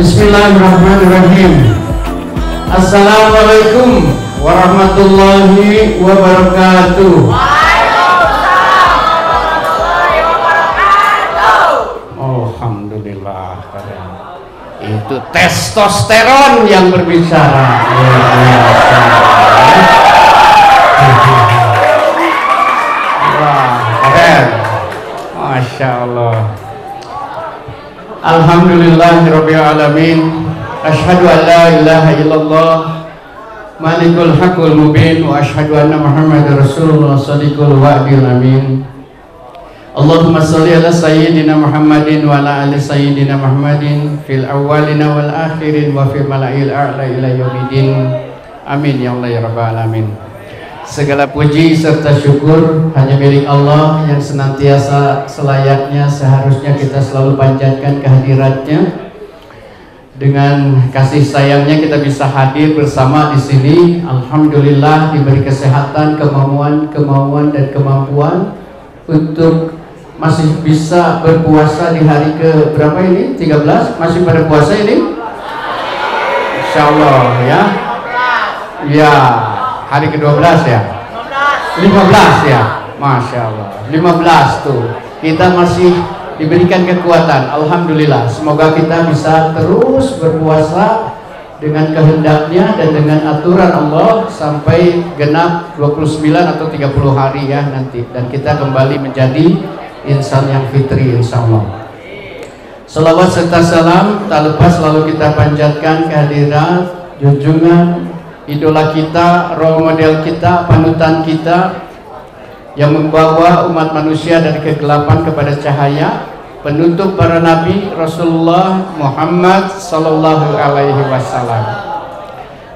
Bismillahirrahmanirrahim. Assalamualaikum warahmatullahi wabarakatuh. Waalaikumsalam warahmatullahi wabarakatuh. Alhamdulillah. Itu testosteron yang berbicara. Wah, keren. Masya Allah. Alhamdulillahirabbil alamin. Asyhadu an la ilaha illallah malikul haqqul mubin wa asyhadu anna muhammadar rasulullah shadiqul wa'dil amin. Allahumma shalli ala sayyidina Muhammadin wa ala ali sayyidina Muhammadin fil awwalina wal akhirin wa fil mala'il a'la ila yaumidin. Amin ya Allah ya rabbal alamin. Segala puji serta syukur hanya milik Allah yang senantiasa selayaknya seharusnya kita selalu panjatkan kehadiratnya. Dengan kasih sayangnya kita bisa hadir bersama di sini. Alhamdulillah diberi kesehatan, kemauan dan kemampuan untuk masih bisa berpuasa di hari ke berapa ini? 13? Masih pada puasa ini? Insyaallah ya. Ya, hari ke-12 ya? 15 ya? Masya Allah 15 tuh kita masih diberikan kekuatan. Alhamdulillah, semoga kita bisa terus berpuasa dengan kehendaknya dan dengan aturan Allah sampai genap 29 atau 30 hari ya nanti, dan kita kembali menjadi insan yang fitri insyaallah. Salawat serta salam tak lepas selalu kita panjatkan kehadiran junjungan idola kita, role model kita, panutan kita yang membawa umat manusia dari kegelapan kepada cahaya, penutup para nabi Rasulullah Muhammad sallallahu alaihi wasallam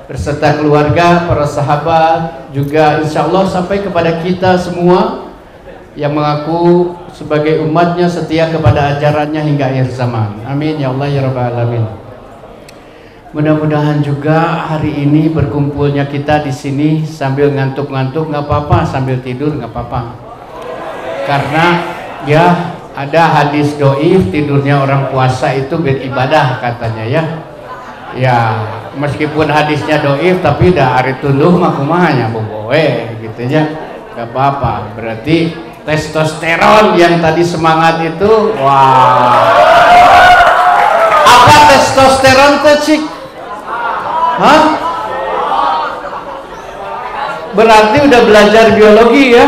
berserta keluarga, para sahabat juga insyaallah sampai kepada kita semua yang mengaku sebagai umatnya setia kepada ajarannya hingga akhir zaman. Amin ya Allah ya rabbal alamin. Mudah-mudahan juga hari ini berkumpulnya kita di sini sambil ngantuk-ngantuk nggak apa-apa, sambil tidur nggak apa-apa. Karena ya ada hadis doif, tidurnya orang puasa itu beribadah katanya ya. Ya meskipun hadisnya doif tapi dah hari tunduh mah kumahanya boboe gitu ya. Nggak apa-apa. Berarti testosteron yang tadi semangat itu, wah. Apa testosteron tuh cik? Hah? Berarti udah belajar biologi ya.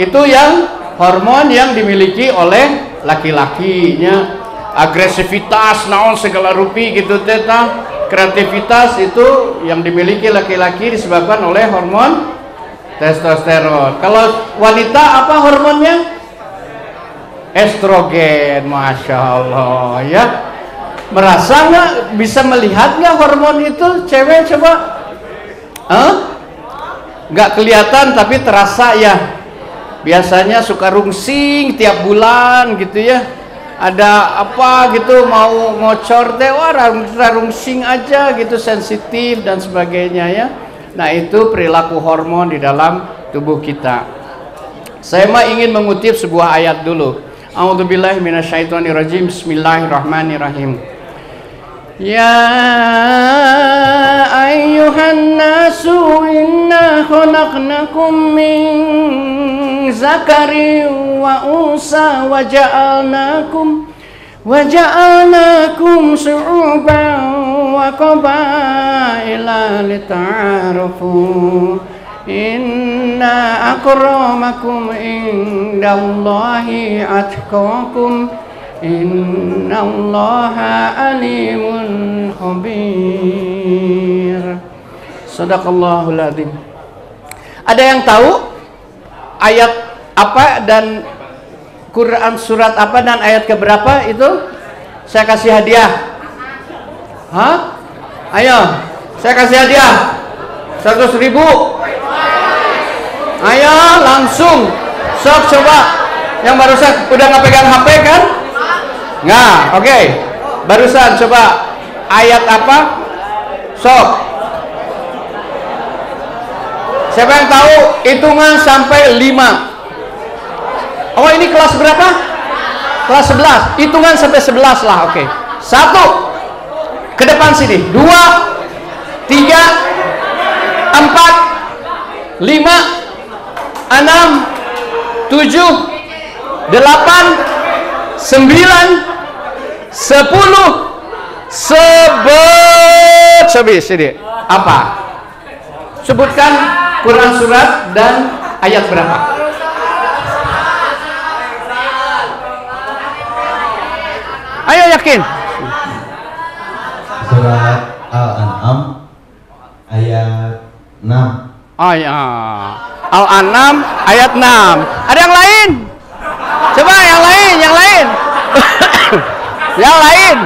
Itu yang hormon yang dimiliki oleh laki-lakinya, agresivitas, naon segala rupi gitu teta, kreativitas itu yang dimiliki laki-laki disebabkan oleh hormon testosteron. Kalau wanita apa hormonnya? Estrogen. Masya Allah ya. Merasa nggak, bisa melihat nggak hormon itu cewek coba? Nggak kelihatan tapi terasa ya. Biasanya suka rungsing tiap bulan gitu ya. Ada apa gitu mau ngocor teh, wah rungsing aja gitu, sensitif dan sebagainya ya. Nah itu perilaku hormon di dalam tubuh kita. Saya mah ingin mengutip sebuah ayat dulu. A'udzubillahi minasyaitonirrajim. Bismillahirrahmanirrahim. Ya ayyuhan nasu inna khalaqnakum min zakarin wa unsa wa ja'alnakum syu'uban wa qabaila lita'arafu inna akramakum indallahi atqakum innallaha alimun khabir. Shadaqallahul adzim. Ada yang tahu ayat apa dan Quran surat apa dan ayat keberapa itu? Saya kasih hadiah. Hah? Ayo, saya kasih hadiah 100.000. Ayo langsung. Sok coba. Yang barusan udah nggak pegang HP kan? Nggak, oke. Barusan coba ayat apa? Sok. Siapa yang tahu hitungan sampai 5? Oh ini kelas berapa? Kelas 11. Hitungan sampai 11 lah, oke. 1 ke depan sini, 2 3 4 5 6 7 8 9 10 sebut sini. Apa? Sebutkan Quran surat dan ayat berapa? Ayo yakin. Surat Al-An'am ayat 6. Oh ya, Al-An'am ayat 6. Ada yang lain? Coba yang lain, yang lain. Yang lain.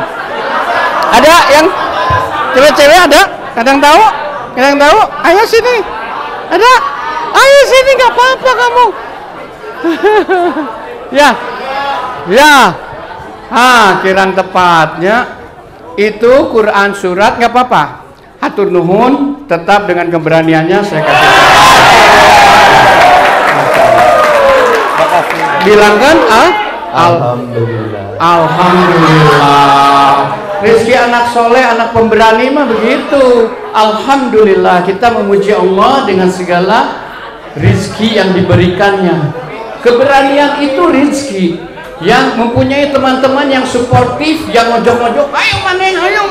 Ada yang cewek-cewek ada? Ada yang tahu? Ada yang tahu? Ayo sini. Ada? Ayo sini, nggak apa-apa kamu. Ya. Ya. Kirang tepatnya itu Quran surat, nggak apa-apa. Hatur nuhun, tetap dengan keberaniannya saya kasih. Bilangkan Alhamdulillah. Alhamdulillah. Rizki anak soleh, anak pemberani mah begitu. Alhamdulillah, kita memuji Allah dengan segala rizki yang diberikannya. Keberanian itu rizki. Yang mempunyai teman-teman yang suportif, yang ngojok-ngojok, ayo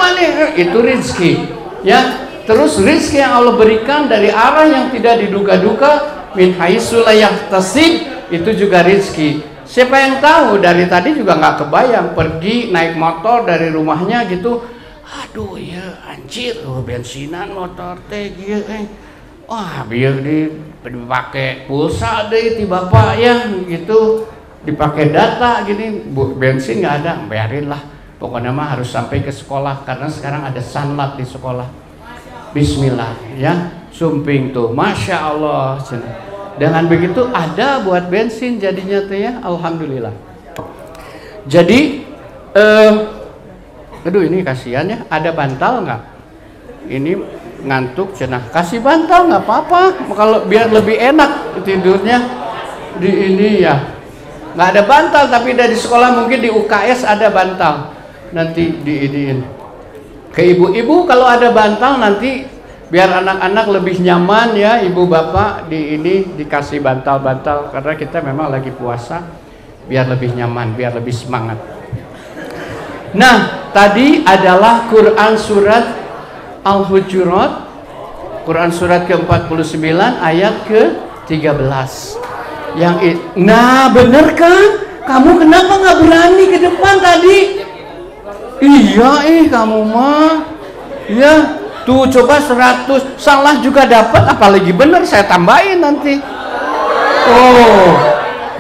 maneh, itu rizki. Ya, terus rizki yang Allah berikan dari arah yang tidak diduga-duga, min haitsu la yahtasib, itu juga rizki. Siapa yang tahu, dari tadi juga nggak kebayang pergi naik motor dari rumahnya gitu, aduh ya anjir, bensinan motor teh gitu, wah biar dipakai pulsa deh ti bapak ya gitu, dipakai data gini, bensin nggak ada, bayarin lah, pokoknya mah harus sampai ke sekolah karena sekarang ada sunlight di sekolah. Bismillah ya, sumping tuh, masya Allah. Dengan begitu ada buat bensin jadinya tuh ya, alhamdulillah. Jadi, aduh ini kasihan ya, ada bantal nggak? Ini ngantuk cenah, kasih bantal nggak apa-apa, kalau biar lebih enak tidurnya di ini ya. Nggak ada bantal, tapi dari sekolah mungkin di UKS ada bantal. Nanti diidiin. Ke ibu-ibu kalau ada bantal nanti biar anak-anak lebih nyaman ya, ibu bapak di ini dikasih bantal-bantal karena kita memang lagi puasa, biar lebih nyaman, biar lebih semangat. Nah, tadi adalah Quran surat Al-Hujurat, Quran surat ke-49 ayat ke-13. Nah, bener kan? Kamu kenapa nggak berani ke depan tadi? Iya, kamu mah. Ya. Tuh coba 100 salah juga dapat, apalagi bener saya tambahin nanti. Oh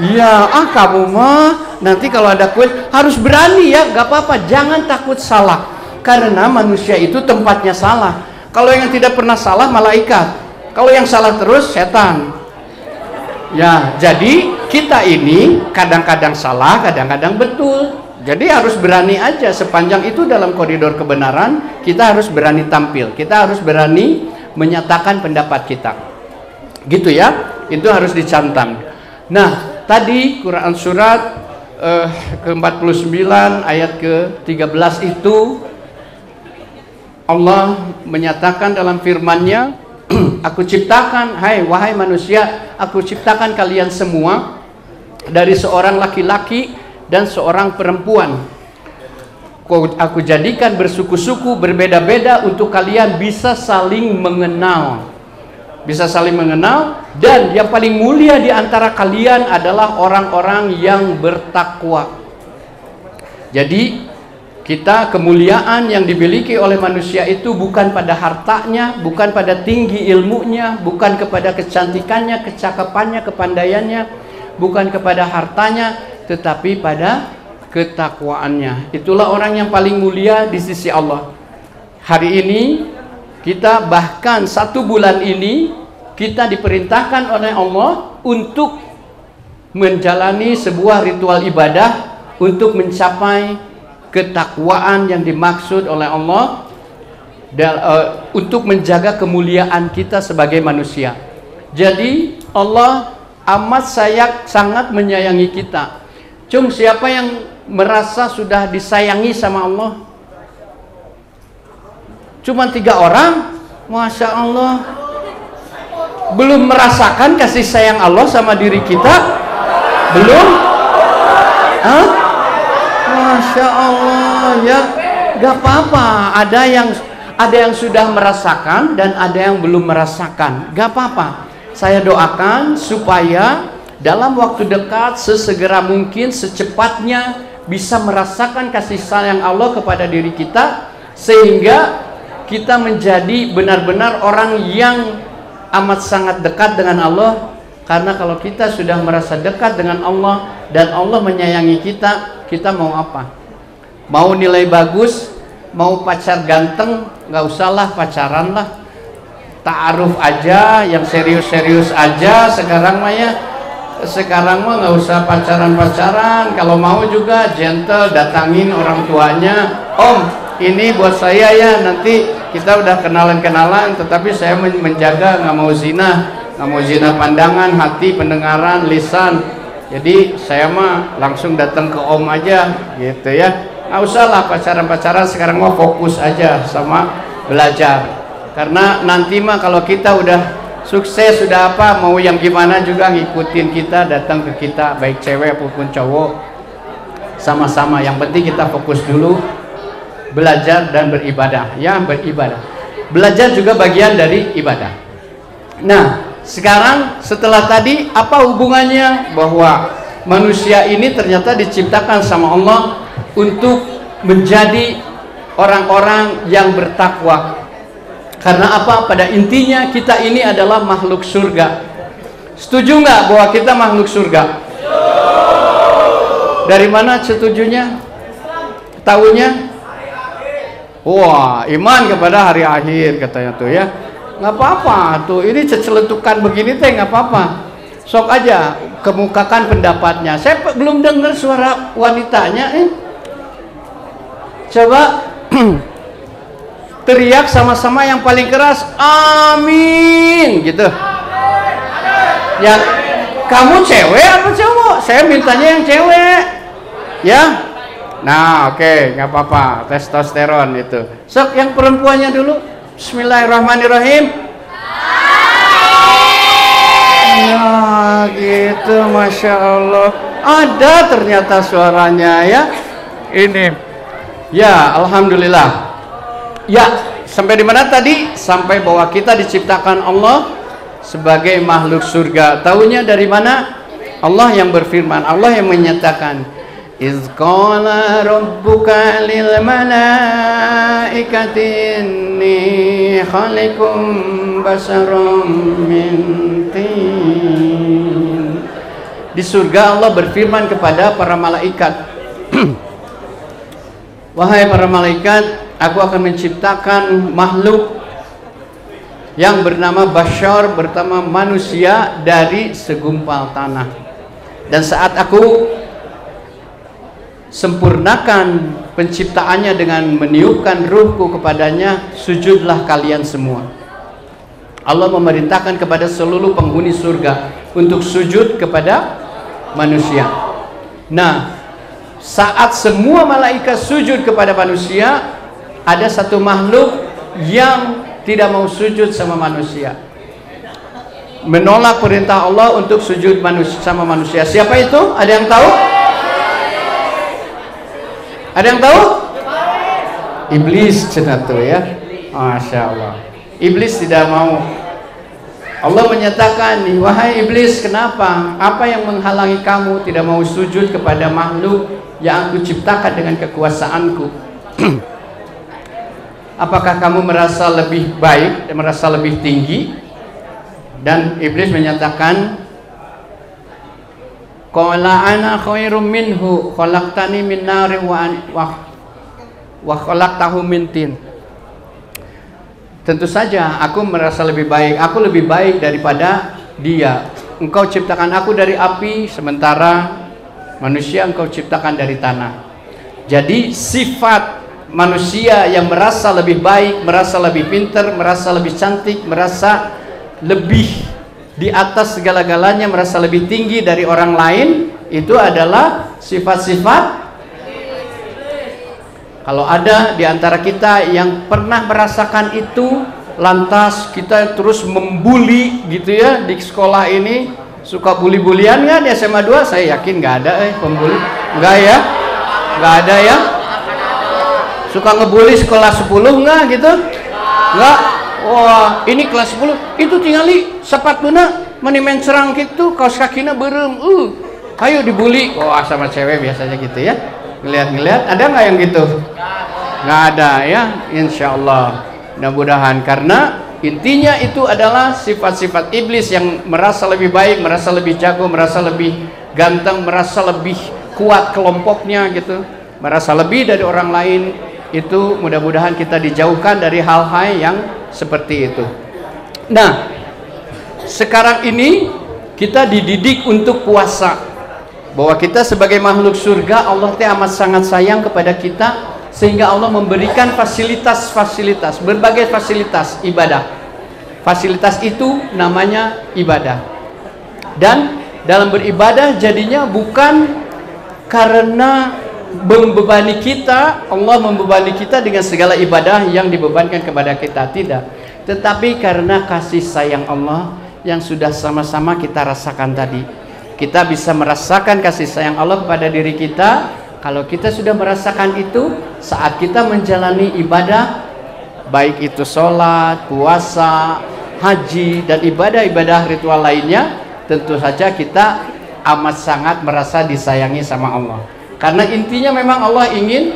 iya, kamu mah nanti kalau ada kuis harus berani ya, gak apa-apa, jangan takut salah karena manusia itu tempatnya salah. Kalau yang tidak pernah salah malaikat, kalau yang salah terus setan ya. Jadi kita ini kadang-kadang salah, kadang-kadang betul. Jadi harus berani aja, sepanjang itu dalam koridor kebenaran, kita harus berani tampil, kita harus berani menyatakan pendapat kita. Gitu ya, itu harus dicantum. Nah, tadi Quran surat ke-49 ayat ke-13 itu Allah menyatakan dalam firman-Nya, aku ciptakan, wahai manusia, aku ciptakan kalian semua dari seorang laki-laki dan seorang perempuan. Aku jadikan bersuku-suku berbeda-beda untuk kalian bisa saling mengenal. Bisa saling mengenal, dan yang paling mulia di antara kalian adalah orang-orang yang bertakwa. Jadi kita, kemuliaan yang dimiliki oleh manusia itu bukan pada hartanya, bukan pada tinggi ilmunya, bukan kepada kecantikannya, kecakapannya, kepandaiannya, bukan kepada hartanya, tetapi pada ketakwaannya. Itulah orang yang paling mulia di sisi Allah. Hari ini kita, bahkan 1 bulan ini kita diperintahkan oleh Allah untuk menjalani sebuah ritual ibadah untuk mencapai ketakwaan yang dimaksud oleh Allah, untuk menjaga kemuliaan kita sebagai manusia. Jadi Allah amat sangat menyayangi kita. Siapa yang merasa sudah disayangi sama Allah? Cuma 3 orang, Masya Allah. Belum merasakan kasih sayang Allah sama diri kita? Belum? Hah? Masya Allah, ya gak apa-apa. Ada yang sudah merasakan dan ada yang belum merasakan. Gak apa-apa. Saya doakan supaya dalam waktu dekat, sesegera mungkin, secepatnya bisa merasakan kasih sayang Allah kepada diri kita, sehingga kita menjadi benar-benar orang yang amat sangat dekat dengan Allah. Karena kalau kita sudah merasa dekat dengan Allah dan Allah menyayangi kita, kita mau apa? Mau nilai bagus, mau pacar ganteng, nggak usahlah pacaran lah, ta'aruf aja, yang serius-serius aja sekarang mah ya. Sekarang mah nggak usah pacaran-pacaran. Kalau mau juga gentle, datangin orang tuanya. Om, ini buat saya ya, nanti kita udah kenalan-kenalan, tetapi saya menjaga, nggak mau zina, nggak mau zina pandangan, hati, pendengaran, lisan. Jadi saya mah langsung datang ke om aja, gitu ya. Nggak usah lah pacaran-pacaran, sekarang mah fokus aja sama belajar. Karena nanti mah kalau kita udah sukses, sudah apa, mau yang gimana juga ngikutin kita, datang ke kita, baik cewek maupun cowok, sama-sama. Yang penting kita fokus dulu, belajar dan beribadah. Ya, beribadah. Belajar juga bagian dari ibadah. Nah, sekarang setelah tadi, apa hubungannya bahwa manusia ini ternyata diciptakan sama Allah untuk menjadi orang-orang yang bertakwa. Karena apa? Pada intinya kita ini adalah makhluk surga. Setuju nggak bahwa kita makhluk surga? Dari mana setujunya? Tahunya? Wah, iman kepada hari akhir katanya tuh ya. Nggak apa-apa tuh, ini cecelentukan begini teh nggak apa-apa. Sok aja kemukakan pendapatnya. Saya belum dengar suara wanitanya. Coba teriak sama-sama yang paling keras, amin, gitu. Ya, kamu cewek apa cowok? Saya mintanya yang cewek, ya. Nah, oke, nggak apa-apa, testosteron itu. Sok yang perempuannya dulu. Bismillahirrahmanirrahim. Ya, gitu, masya Allah. Ada ternyata suaranya ya. Ini, ya, alhamdulillah. Ya, sampai di mana tadi? Sampai bahwa kita diciptakan Allah sebagai makhluk surga. Tahunya dari mana? Allah yang berfirman, Allah yang menyatakan, "Iz qala rabbuka lil malaikati inni khaliqum basharam min tin." Di surga Allah berfirman kepada para malaikat, "Wahai para malaikat, aku akan menciptakan makhluk yang bernama Bashar, bernama manusia dari segumpal tanah. Dan saat aku sempurnakan penciptaannya dengan meniupkan ruhku kepadanya, sujudlah kalian semua." Allah memerintahkan kepada seluruh penghuni surga untuk sujud kepada manusia. Nah, saat semua malaikat sujud kepada manusia, ada satu makhluk yang tidak mau sujud sama manusia, menolak perintah Allah untuk sujud sama manusia. Siapa itu? Ada yang tahu? Ada yang tahu? Iblis cenatu ya. Masya Allah. Iblis tidak mau. Allah menyatakan, "Wahai iblis, kenapa? Apa yang menghalangi kamu tidak mau sujud kepada makhluk yang aku ciptakan dengan kekuasaanku? Apakah kamu merasa lebih baik dan merasa lebih tinggi?" Dan iblis menyatakan, "Qala ana khairum minhu, khalaqtani min narin wa khalaqtahu min tin." Tentu saja aku merasa lebih baik, aku lebih baik daripada dia. Engkau ciptakan aku dari api, sementara manusia engkau ciptakan dari tanah. Jadi sifat manusia yang merasa lebih baik, merasa lebih pintar, merasa lebih cantik, merasa lebih di atas segala-galanya, merasa lebih tinggi dari orang lain, itu adalah sifat-sifat Kalau ada di antara kita yang pernah merasakan itu, lantas kita terus membuli gitu ya di sekolah ini, suka bully-bulian ya di SMA 2, saya yakin nggak ada pembuli, nggak ya, nggak ada ya. Suka ngebully sekolah 10 nggak gitu, nggak. Wah ini kelas 10 itu tinggali sepatuna meni mencerang gitu, kaos kakina berem, ayo dibully. Wah sama cewek biasanya gitu ya, ngeliat-ngeliat. Ada nggak yang gitu? Nggak ada ya, insya Allah. Mudah-mudahan, karena intinya itu adalah sifat-sifat iblis yang merasa lebih baik, merasa lebih jago, merasa lebih ganteng, merasa lebih kuat kelompoknya gitu, merasa lebih dari orang lain. Itu mudah-mudahan kita dijauhkan dari hal-hal yang seperti itu. Nah, sekarang ini kita dididik untuk puasa, bahwa kita sebagai makhluk surga, Allah amat sangat sayang kepada kita, sehingga Allah memberikan fasilitas-fasilitas, berbagai fasilitas ibadah. Fasilitas itu namanya ibadah. Dan dalam beribadah jadinya bukan karena membebani kita, Allah membebani kita dengan segala ibadah yang dibebankan kepada kita, tidak. Tetapi karena kasih sayang Allah yang sudah sama-sama kita rasakan tadi. Kita bisa merasakan kasih sayang Allah kepada diri kita. Kalau kita sudah merasakan itu, saat kita menjalani ibadah, baik itu sholat, puasa, haji, dan ibadah-ibadah ritual lainnya, tentu saja kita amat sangat merasa disayangi sama Allah. Karena intinya memang Allah ingin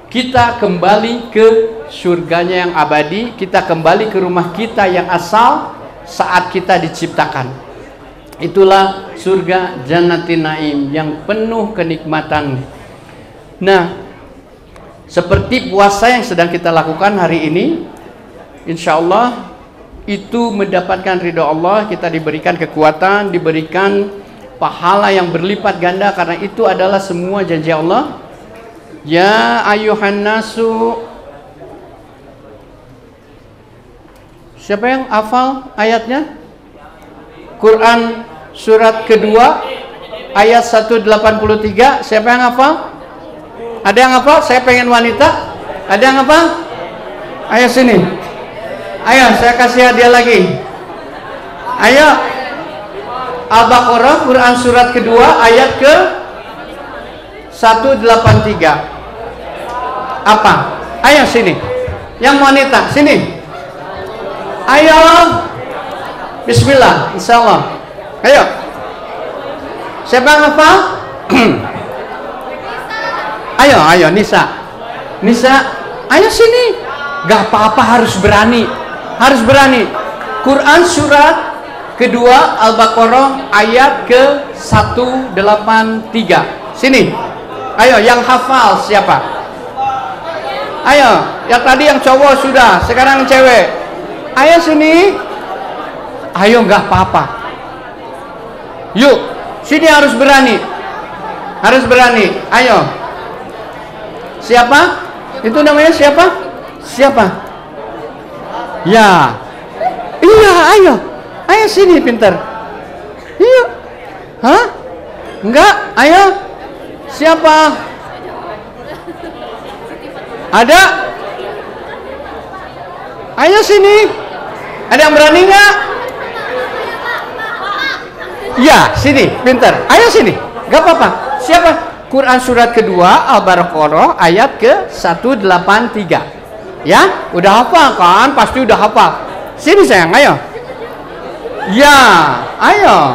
kita kembali ke surganya yang abadi, kita kembali ke rumah kita yang asal saat kita diciptakan. Itulah surga Jannatin Naim yang penuh kenikmatan. Nah, seperti puasa yang sedang kita lakukan hari ini, insya Allah itu mendapatkan ridho Allah, kita diberikan kekuatan, diberikan pahala yang berlipat ganda, karena itu adalah semua janji Allah. Ya ayuhan nasu, siapa yang hafal ayatnya? Quran surat kedua ayat 183, siapa yang hafal? Ada yang hafal? Saya pengen wanita. Ada yang hafal? Ayo sini. Ayo saya kasih hadiah lagi. Ayo. Al-Baqarah Quran surat kedua ayat ke 183. Apa? Ayo sini. Yang wanita sini. Ayo. Bismillah, insyaallah. Ayo. Siapa yang hafal? Ayo Nisa. Nisa, ayo sini. Gak apa-apa, harus berani. Harus berani. Quran surat kedua Al-Baqarah ayat ke 183. Sini. Ayo yang hafal siapa? Ayo, yang tadi yang cowok sudah, sekarang cewek. Ayo sini. Ayo nggak apa-apa. Yuk, sini harus berani. Harus berani. Ayo. Siapa? Itu namanya siapa? Siapa? Ya. Iya, ayo. Ayo sini pintar. Yuk. Hah? Enggak? Ayo. Siapa? Ada? Ayo sini. Ada yang berani nggak? Ya, sini, pintar. Ayo sini. Gak apa-apa. Siapa? Quran surat kedua Al-Baqarah ayat ke 183. Ya, udah hafal kan? Pasti udah hafal. Sini sayang, ayo. Ya, ayo.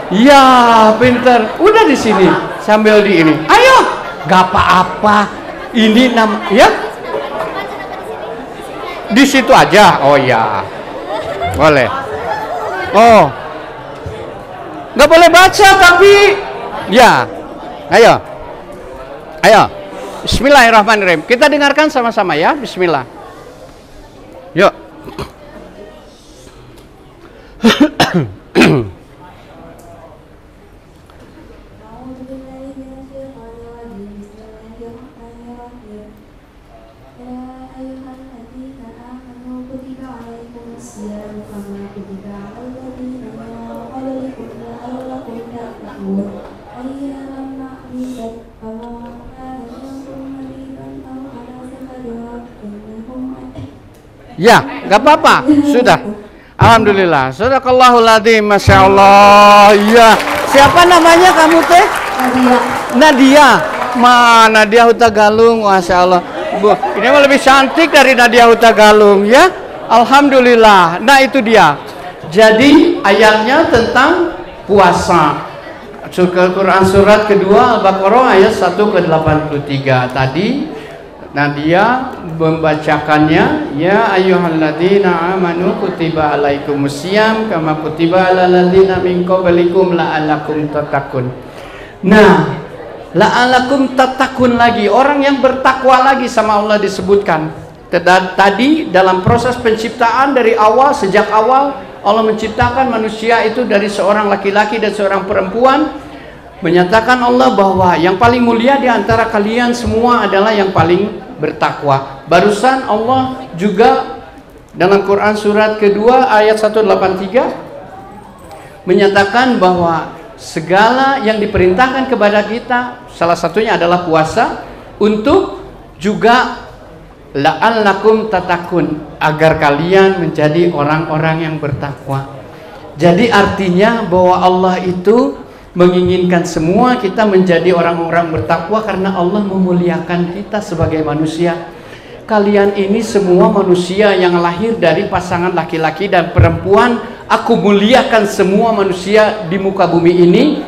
Ya, pintar. Udah di sini sambil di ini. Ayo. Gak apa-apa. Ini ya. Di situ aja. Oh ya. Boleh. Oh. Nggak boleh baca tapi ya. Ayo. Ayo. Bismillahirrahmanirrahim. Kita dengarkan sama-sama ya. Bismillah. Yuk. Ya, nggak apa-apa. Sudah. Alhamdulillah. Sadaqallahul adzim. Masya Allah. Ya. Siapa namanya kamu teh? Nadia. Nadia Hutagalung. Masya Allah. Bu, ini mah lebih cantik dari Nadia Hutagalung ya. Alhamdulillah. Nah itu dia. Jadi ayatnya tentang puasa. Quran surat kedua Al-Baqarah ayat 1 ke 83 tadi. Nadia membacakannya, ya ayyuhalladzina amanu kutiba alaikumusiyam kama kutiba alal ladzina min qablikum la'allakum tattaqun. Nah, la'allakum tattaqun lagi, orang yang bertakwa lagi sama Allah disebutkan. Tadi dalam proses penciptaan dari awal, sejak awal Allah menciptakan manusia itu dari seorang laki-laki dan seorang perempuan. Menyatakan Allah bahwa yang paling mulia di antara kalian semua adalah yang paling bertakwa. Barusan Allah juga dalam Quran surat kedua ayat 183 menyatakan bahwa segala yang diperintahkan kepada kita, salah satunya adalah puasa, untuk juga la'allakum tattaqun, agar kalian menjadi orang-orang yang bertakwa. Jadi artinya bahwa Allah itu menginginkan semua kita menjadi orang-orang bertakwa karena Allah memuliakan kita sebagai manusia. Kalian ini semua manusia yang lahir dari pasangan laki-laki dan perempuan. Aku muliakan semua manusia di muka bumi ini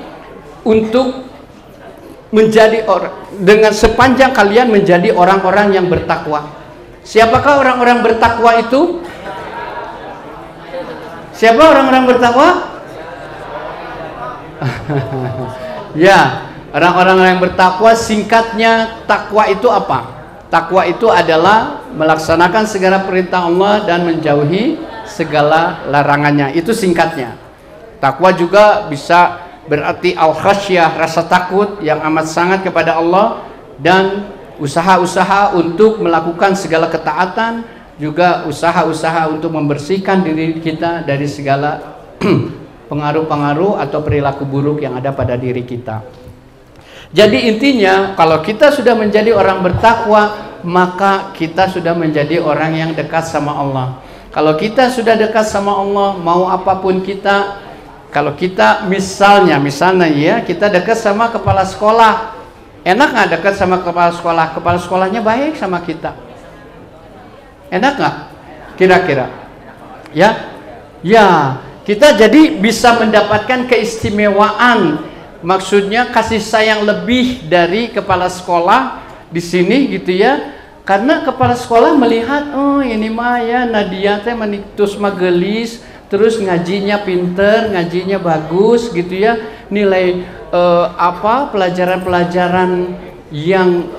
untuk menjadi orang, dengan sepanjang kalian menjadi orang-orang yang bertakwa. Siapakah orang-orang bertakwa itu? Siapa orang-orang bertakwa? Ya, orang-orang yang bertakwa, singkatnya takwa itu apa? Takwa itu adalah melaksanakan segala perintah Allah dan menjauhi segala larangannya. Itu singkatnya. Takwa juga bisa berarti al-khasyah, rasa takut yang amat sangat kepada Allah, dan usaha-usaha untuk melakukan segala ketaatan, juga usaha-usaha untuk membersihkan diri kita dari segala pengaruh-pengaruh atau perilaku buruk yang ada pada diri kita. Jadi intinya, kalau kita sudah menjadi orang bertakwa, maka kita sudah menjadi orang yang dekat sama Allah. Kalau kita sudah dekat sama Allah, mau apapun kita, kalau kita misalnya ya, kita dekat sama kepala sekolah, enak nggak dekat sama kepala sekolah? Kepala sekolahnya baik sama kita, enak nggak? Kira-kira? Ya, ya. Kita jadi bisa mendapatkan keistimewaan, maksudnya kasih sayang lebih dari kepala sekolah di sini gitu ya. Karena kepala sekolah melihat, oh ini mah ya Nadia teh manitus magelis, terus ngajinya pinter, ngajinya bagus gitu ya. Nilai pelajaran-pelajaran yang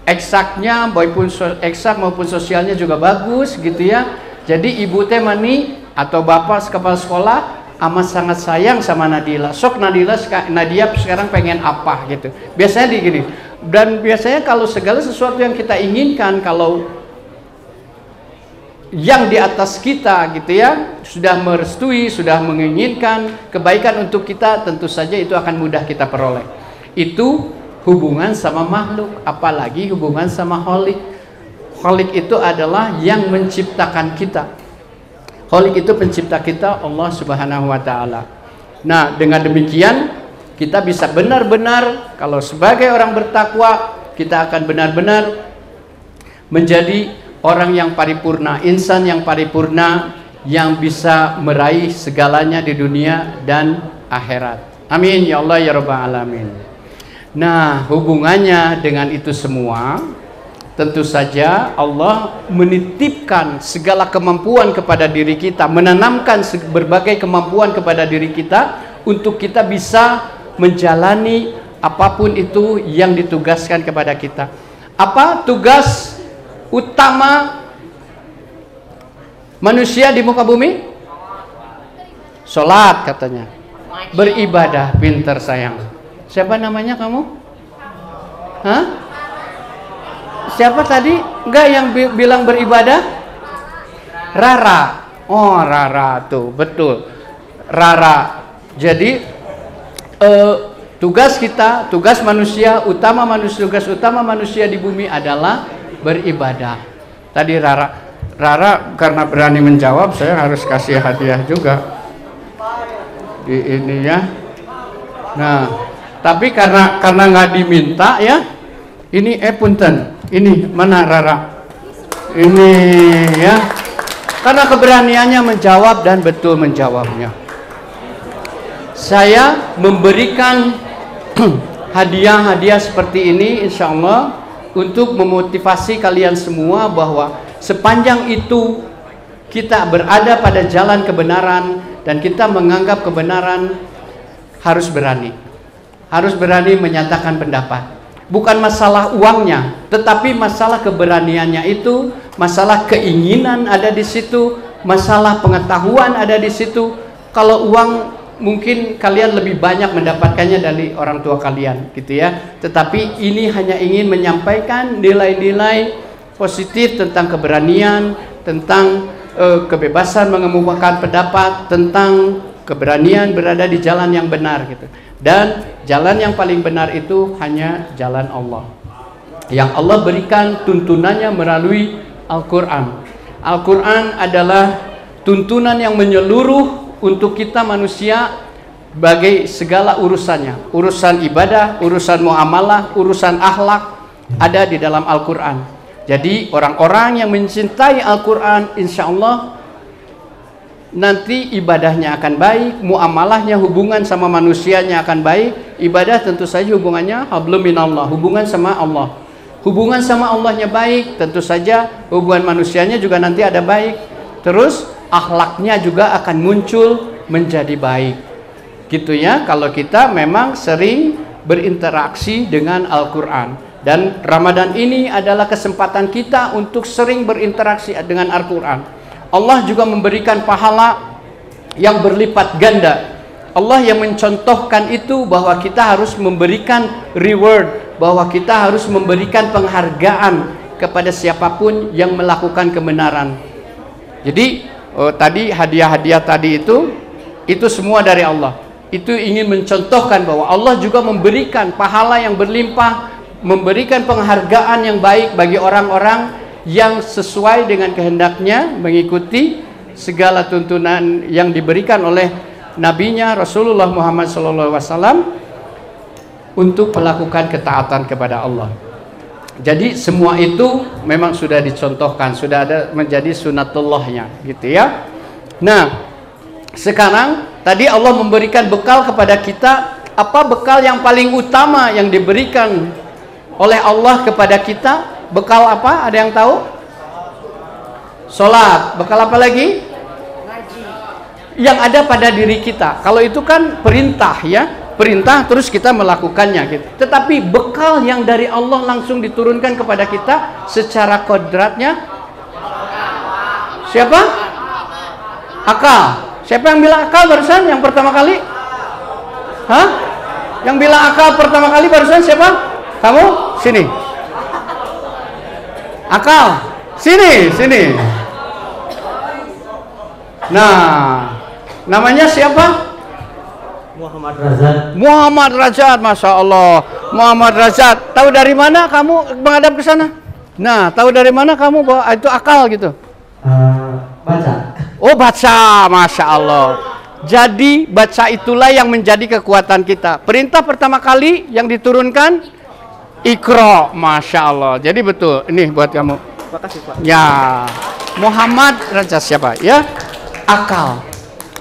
eksaknya, maupun eksak maupun sosialnya juga bagus gitu ya. Jadi ibu teh mani atau bapak kepala sekolah amat sangat sayang sama Nadila. Sok Nadia sekarang pengen apa gitu. Biasanya gini. Dan biasanya kalau segala sesuatu yang kita inginkan, kalau yang di atas kita gitu ya sudah merestui, sudah menginginkan kebaikan untuk kita, tentu saja itu akan mudah kita peroleh. Itu hubungan sama makhluk, apalagi hubungan sama Khalik. Khalik itu adalah yang menciptakan kita. Khalik itu pencipta kita, Allah Subhanahu wa Ta'ala. Nah, dengan demikian kita bisa benar-benar, kalau sebagai orang bertakwa, kita akan benar-benar menjadi orang yang paripurna, insan yang paripurna, yang bisa meraih segalanya di dunia dan akhirat. Amin ya Allah ya Rabbal Alamin. Nah, hubungannya dengan itu semua, tentu saja Allah menitipkan segala kemampuan kepada diri kita, menanamkan berbagai kemampuan kepada diri kita untuk kita bisa menjalani apapun itu yang ditugaskan kepada kita. Apa tugas utama manusia di muka bumi? Sholat katanya. Beribadah, pinter sayang. Siapa namanya kamu? Hah? Siapa tadi? Enggak yang bilang beribadah? Rara. Oh, Rara tuh, betul. Rara. Jadi tugas kita, tugas manusia, tugas utama manusia di bumi adalah beribadah. Tadi Rara, Rara karena berani menjawab, saya harus kasih hadiah juga di ini ya. Nah, tapi karena nggak diminta ya, ini punten, ini mana Rara? Ini ya, karena keberaniannya menjawab dan betul menjawabnya. Saya memberikan hadiah-hadiah seperti ini insya Allah untuk memotivasi kalian semua bahwa sepanjang itu kita berada pada jalan kebenaran dan kita menganggap kebenaran, harus berani menyatakan pendapat. Bukan masalah uangnya, tetapi masalah keberaniannya itu, masalah keinginan ada di situ, masalah pengetahuan ada di situ. Kalau uang mungkin kalian lebih banyak mendapatkannya dari orang tua kalian gitu ya, tetapi ini hanya ingin menyampaikan nilai-nilai positif tentang keberanian, tentang kebebasan mengemukakan pendapat, tentang keberanian berada di jalan yang benar gitu. Dan jalan yang paling benar itu hanya jalan Allah, yang Allah berikan tuntunannya melalui Al-Quran. Al-Quran adalah tuntunan yang menyeluruh untuk kita manusia bagai segala urusannya. Urusan ibadah, urusan muamalah, urusan akhlak ada di dalam Al-Quran. Jadi orang-orang yang mencintai Al-Quran, insya Allah nanti ibadahnya akan baik, muamalahnya, hubungan sama manusianya akan baik. Ibadah tentu saja hubungannya hablum minallah, hubungan sama Allah. Hubungan sama Allahnya baik, tentu saja hubungan manusianya juga nanti ada baik. Terus akhlaknya juga akan muncul menjadi baik. Gitu ya, kalau kita memang sering berinteraksi dengan Al-Quran. Dan Ramadan ini adalah kesempatan kita untuk sering berinteraksi dengan Al-Quran. Allah juga memberikan pahala yang berlipat ganda. Allah yang mencontohkan itu bahwa kita harus memberikan reward, bahwa kita harus memberikan penghargaan kepada siapapun yang melakukan kebenaran. Jadi tadi hadiah-hadiah tadi itu semua dari Allah. Itu ingin mencontohkan bahwa Allah juga memberikan pahala yang berlimpah, memberikan penghargaan yang baik bagi orang-orang yang sesuai dengan kehendaknya, mengikuti segala tuntunan yang diberikan oleh nabinya Rasulullah Muhammad SAW untuk melakukan ketaatan kepada Allah. Jadi semua itu memang sudah dicontohkan, sudah ada menjadi sunatullahnya gitu ya. Nah, sekarang tadi Allah memberikan bekal kepada kita. Apa bekal yang paling utama yang diberikan oleh Allah kepada kita? Bekal apa? Ada yang tahu? Sholat. Bekal apa lagi? Ngaji. Yang ada pada diri kita. Kalau itu kan perintah ya, perintah terus kita melakukannya gitu. Tetapi bekal yang dari Allah langsung diturunkan kepada kita secara kodratnya, siapa? Akal. Siapa yang bilang akal barusan yang pertama kali? Hah? Yang bilang akal pertama kali barusan siapa? Kamu? Sini. Akal. Sini. Nah, namanya siapa? Muhammad Razat. Muhammad Razat, Masya Allah. Muhammad Razat. Tahu dari mana kamu menghadap ke sana? Nah, tahu dari mana kamu bahwa itu akal gitu? Baca. Oh, baca, Masya Allah. Jadi baca itulah yang menjadi kekuatan kita. Perintah pertama kali yang diturunkan Iqra, Masya Allah. Jadi betul, ini buat kamu. Makasih Pak. Ya, Muhammad Razat siapa? Ya, akal.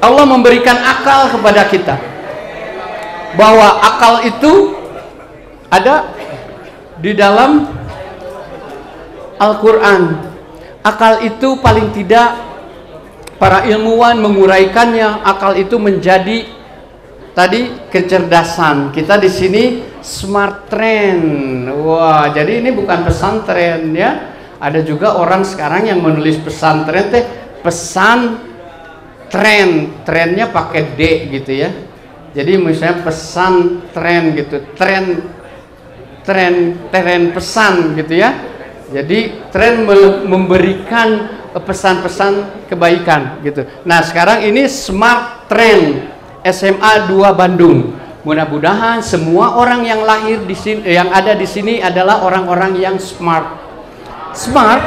Allah memberikan akal kepada kita. Bahwa akal itu ada di dalam Al-Quran. Akal itu paling tidak para ilmuwan menguraikannya, akal itu menjadi tadi kecerdasan. Kita di sini smart trend. Wah, jadi ini bukan pesantren ya. Ada juga orang sekarang yang menulis pesantren teh pesan tren, trennya pakai D gitu ya. Jadi misalnya pesan tren gitu, tren pesan gitu ya. Jadi tren memberikan pesan-pesan kebaikan gitu. Nah, sekarang ini smart trend SMA 2 Bandung. Mudah-mudahan semua orang yang lahir di sini, yang ada di sini adalah orang-orang yang smart. Smart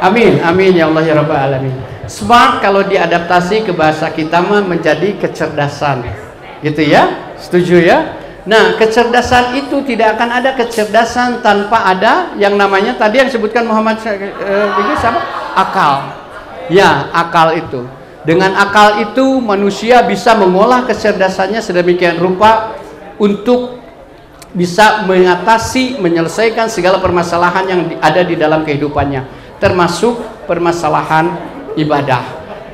Amin, amin ya Allah ya Rabbal Alamin. Smart kalau diadaptasi ke bahasa kita mah menjadi kecerdasan, gitu ya? Setuju ya? Nah, kecerdasan itu tidak akan ada kecerdasan tanpa ada yang namanya tadi yang disebutkan Muhammad siapa? Akal. Ya, akal itu. Dengan akal itu manusia bisa mengolah kecerdasannya sedemikian rupa untuk bisa mengatasi, menyelesaikan segala permasalahan yang ada di dalam kehidupannya, termasuk permasalahan ibadah.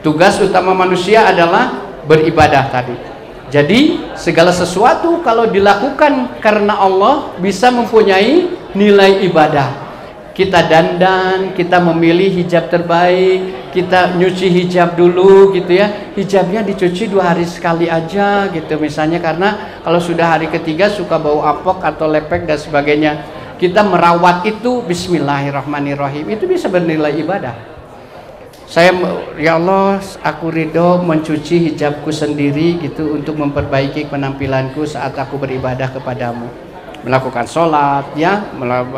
Tugas utama manusia adalah beribadah tadi. Jadi segala sesuatu kalau dilakukan karena Allah bisa mempunyai nilai ibadah. Kita dandan, kita memilih hijab terbaik, kita nyuci hijab dulu gitu ya. Hijabnya dicuci 2 hari sekali aja gitu misalnya, karena kalau sudah hari ketiga suka bau apok atau lepek dan sebagainya. Kita merawat itu bismillahirrahmanirrahim, itu bisa bernilai ibadah. Saya, ya Allah, aku ridho mencuci hijabku sendiri gitu untuk memperbaiki penampilanku saat aku beribadah kepadamu, melakukan sholat ya,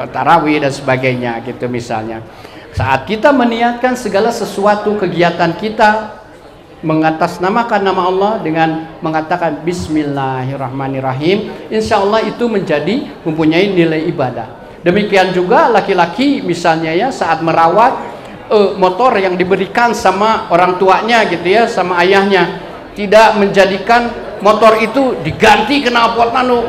tarawih dan sebagainya gitu misalnya. Saat kita meniatkan segala sesuatu kegiatan kita mengatasnamakan nama Allah dengan mengatakan bismillahirrahmanirrahim, insya Allah itu mempunyai nilai ibadah. Demikian juga laki-laki misalnya ya, saat merawat motor yang diberikan sama orang tuanya gitu ya, sama ayahnya, tidak menjadikan motor itu diganti kena potna nu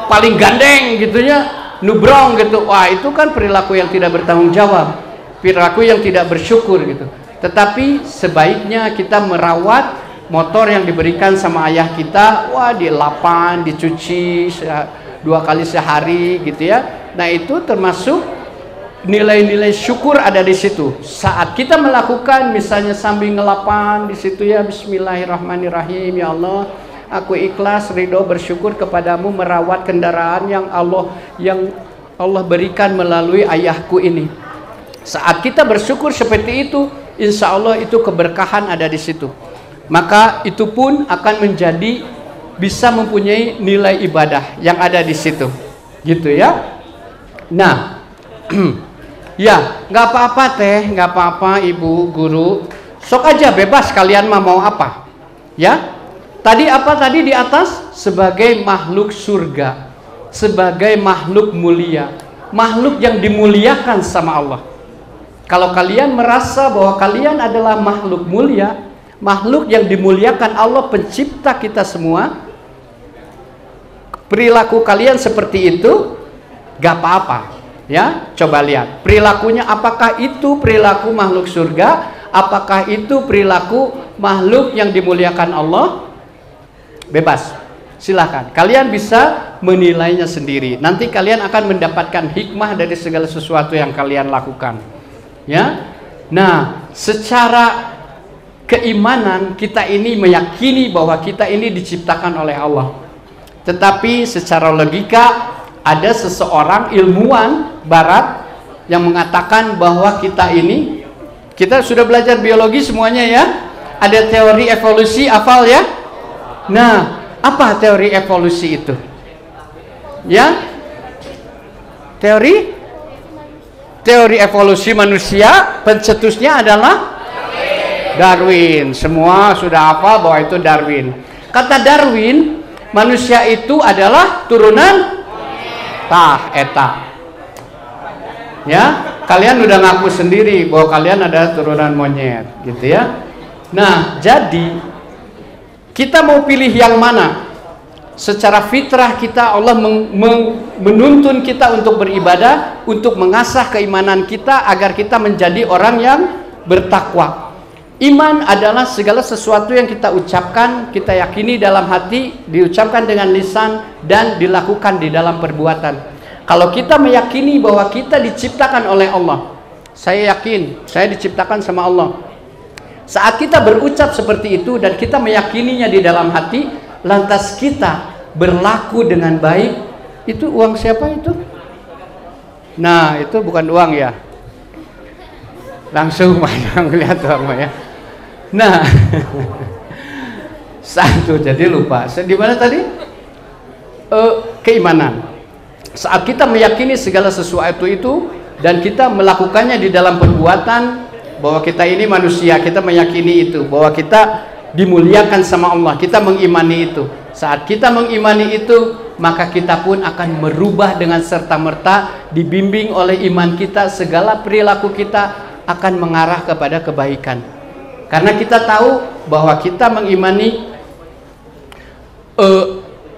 paling gandeng gitu ya, nubrong gitu. Wah, itu kan perilaku yang tidak bertanggung jawab, perilaku yang tidak bersyukur gitu. Tetapi sebaiknya kita merawat motor yang diberikan sama ayah kita, wah, dilapan, dicuci 2 kali sehari gitu ya. Nah, itu termasuk nilai-nilai syukur ada di situ. Saat kita melakukan misalnya sambil ngelapan di situ ya, bismillahirrahmanirrahim, ya Allah, aku ikhlas ridho bersyukur kepadamu merawat kendaraan yang Allah berikan melalui ayahku ini. Saat kita bersyukur seperti itu, insya Allah itu keberkahan ada di situ. Maka itu pun akan menjadi bisa mempunyai nilai ibadah yang ada di situ. Gitu ya. Nah, ya, nggak apa-apa teh, nggak apa-apa ibu guru, sok aja bebas kalian mah mau apa, ya. Tadi apa tadi di atas? Sebagai makhluk surga, sebagai makhluk mulia, makhluk yang dimuliakan sama Allah. Kalau kalian merasa bahwa kalian adalah makhluk mulia, makhluk yang dimuliakan Allah pencipta kita semua, perilaku kalian seperti itu, nggak apa-apa. Ya, coba lihat perilakunya, apakah itu perilaku makhluk surga, apakah itu perilaku makhluk yang dimuliakan Allah? Bebas, silahkan kalian bisa menilainya sendiri. Nanti kalian akan mendapatkan hikmah dari segala sesuatu yang kalian lakukan ya. Nah, secara keimanan kita ini meyakini bahwa kita ini diciptakan oleh Allah, tetapi secara logika ada seseorang ilmuwan barat yang mengatakan bahwa kita sudah belajar biologi semuanya ya, ada teori evolusi, hafal ya. Nah, apa teori evolusi itu ya? Teori evolusi manusia pencetusnya adalah Darwin. Semua sudah hafal bahwa itu Darwin. Kata Darwin, manusia itu adalah turunan eta ya, kalian udah ngaku sendiri bahwa kalian adalah turunan monyet gitu ya. Nah, jadi kita mau pilih yang mana? Secara fitrah kita, Allah menuntun kita untuk beribadah, untuk mengasah keimanan kita agar kita menjadi orang yang bertakwa. Iman adalah segala sesuatu yang kita ucapkan, kita yakini dalam hati, diucapkan dengan lisan, dan dilakukan di dalam perbuatan. Kalau kita meyakini bahwa kita diciptakan oleh Allah, saya yakin saya diciptakan sama Allah. Saat kita berucap seperti itu dan kita meyakininya di dalam hati, lantas kita berlaku dengan baik, itu uang siapa itu? Nah, itu bukan uang ya. Langsung mana melihat uang ya. Nah, satu, jadi lupa. Di mana tadi? Keimanan. Saat kita meyakini segala sesuatu itu dan kita melakukannya di dalam perbuatan, bahwa kita ini manusia, kita meyakini itu, bahwa kita dimuliakan sama Allah, kita mengimani itu. Saat kita mengimani itu, maka kita pun akan merubah dengan serta-merta, dibimbing oleh iman kita, segala perilaku kita akan mengarah kepada kebaikan. Karena kita tahu bahwa kita mengimani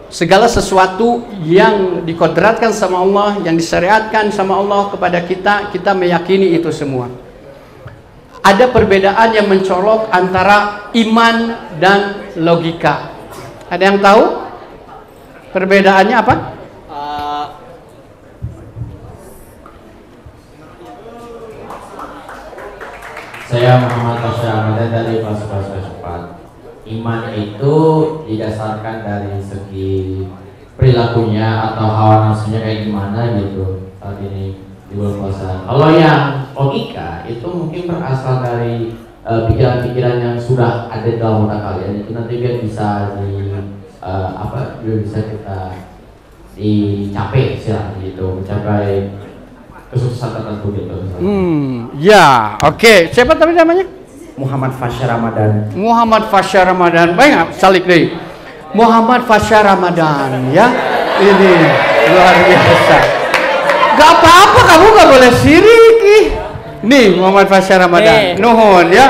segala sesuatu yang dikodratkan sama Allah, yang disyariatkan sama Allah kepada kita, kita meyakini itu semua. Ada perbedaan yang mencolok antara iman dan logika. Ada yang tahu perbedaannya apa? Saya Muhammad Fasya Ramadan dari Fakultas Filsafat. Iman itu didasarkan dari segi perilakunya atau hawa nafsunya kayak gimana gitu saat ini di bulan puasa. Kalau yang logika itu mungkin berasal dari pikiran-pikiran yang sudah ada dalam otak kalian, itu nanti biar bisa bisa kita dicapai gitu, mencapai kesuksesan tertentu gitu. Ya, oke. Siapa tadi namanya? Muhammad Fasya Ramadan. Muhammad Fasya Ramadan. Baik, salik deh. Muhammad Fasya Ramadan, ya. Ini luar biasa. Gak apa-apa, kamu gak boleh sirik. Nih Muhammad Fasya Ramadan. Nuhun ya.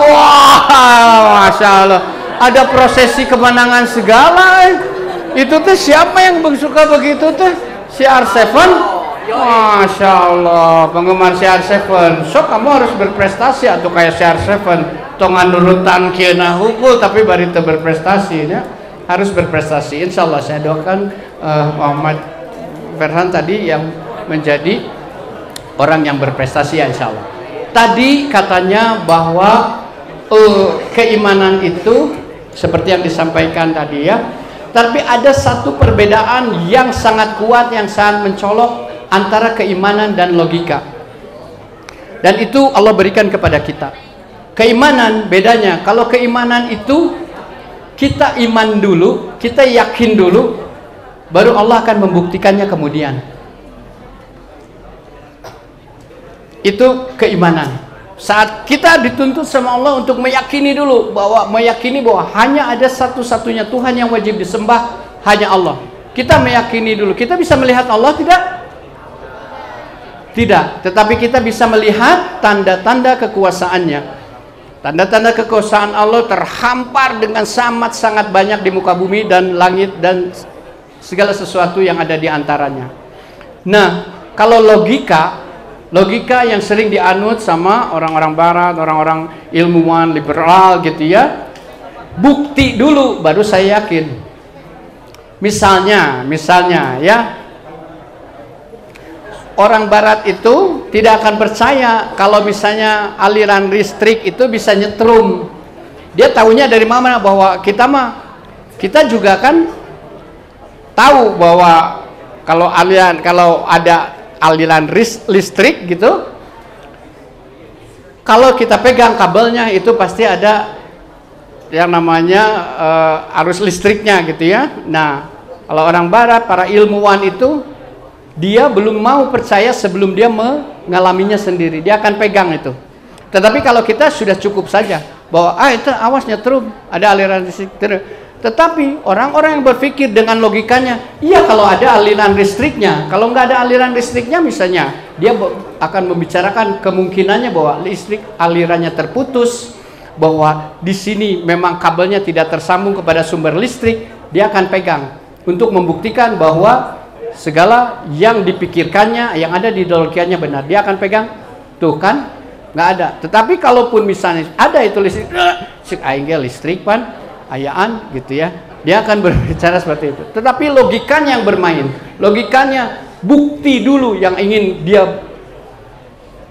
Wah, Masya Allah. Ada prosesi kemenangan segala. Itu tuh siapa yang suka begitu tuh? Si R7. Masya Allah, penggemar CR7. So kamu harus berprestasi atau kayak CR7. Tongan nurutan kieu hukul tapi bari teu berprestasi ya. Harus berprestasi. Insya Allah saya doakan Muhammad Ferhan tadi yang menjadi orang yang berprestasi ya, insya Allah. Tadi katanya bahwa keimanan itu seperti yang disampaikan tadi ya. Tapi ada satu perbedaan yang sangat kuat, yang sangat mencolok antara keimanan dan logika. Dan itu Allah berikan kepada kita. Keimanan bedanya, kalau keimanan itu kita iman dulu, kita yakin dulu, baru Allah akan membuktikannya kemudian. Itu keimanan. Saat kita dituntut sama Allah untuk meyakini dulu, bahwa hanya ada satu-satunya Tuhan yang wajib disembah, hanya Allah. Kita meyakini dulu. Kita bisa melihat Allah tidak? Tidak, tetapi kita bisa melihat tanda-tanda kekuasaannya. Tanda-tanda kekuasaan Allah terhampar dengan sangat banyak di muka bumi dan langit dan segala sesuatu yang ada di antaranya. Nah, kalau logika yang sering dianut sama orang-orang barat, orang-orang ilmuwan liberal gitu ya, bukti dulu baru saya yakin. Misalnya ya, orang barat itu tidak akan percaya kalau misalnya aliran listrik itu bisa nyetrum. Dia tahunya dari mana? Bahwa kita juga kan tahu bahwa kalau ada aliran listrik gitu, kalau kita pegang kabelnya itu pasti ada yang namanya arus listriknya gitu ya. Nah, kalau orang barat, para ilmuwan itu dia belum mau percaya sebelum dia mengalaminya sendiri. Dia akan pegang itu. Tetapi kalau kita sudah cukup saja bahwa itu awas nyetrum, ada aliran listrik. Tetapi orang-orang yang berpikir dengan logikanya, iya kalau ada aliran listriknya, kalau nggak ada aliran listriknya misalnya, dia akan membicarakan kemungkinannya bahwa listrik alirannya terputus, bahwa di sini memang kabelnya tidak tersambung kepada sumber listrik, dia akan pegang untuk membuktikan bahwa segala yang dipikirkannya, yang ada di logikanya benar. Dia akan pegang, tuh kan, nggak ada. Tetapi kalaupun misalnya ada itu listrik, listrik pan, ayaan gitu ya, dia akan berbicara seperti itu. Tetapi logikanya yang bermain, logikanya bukti dulu yang ingin dia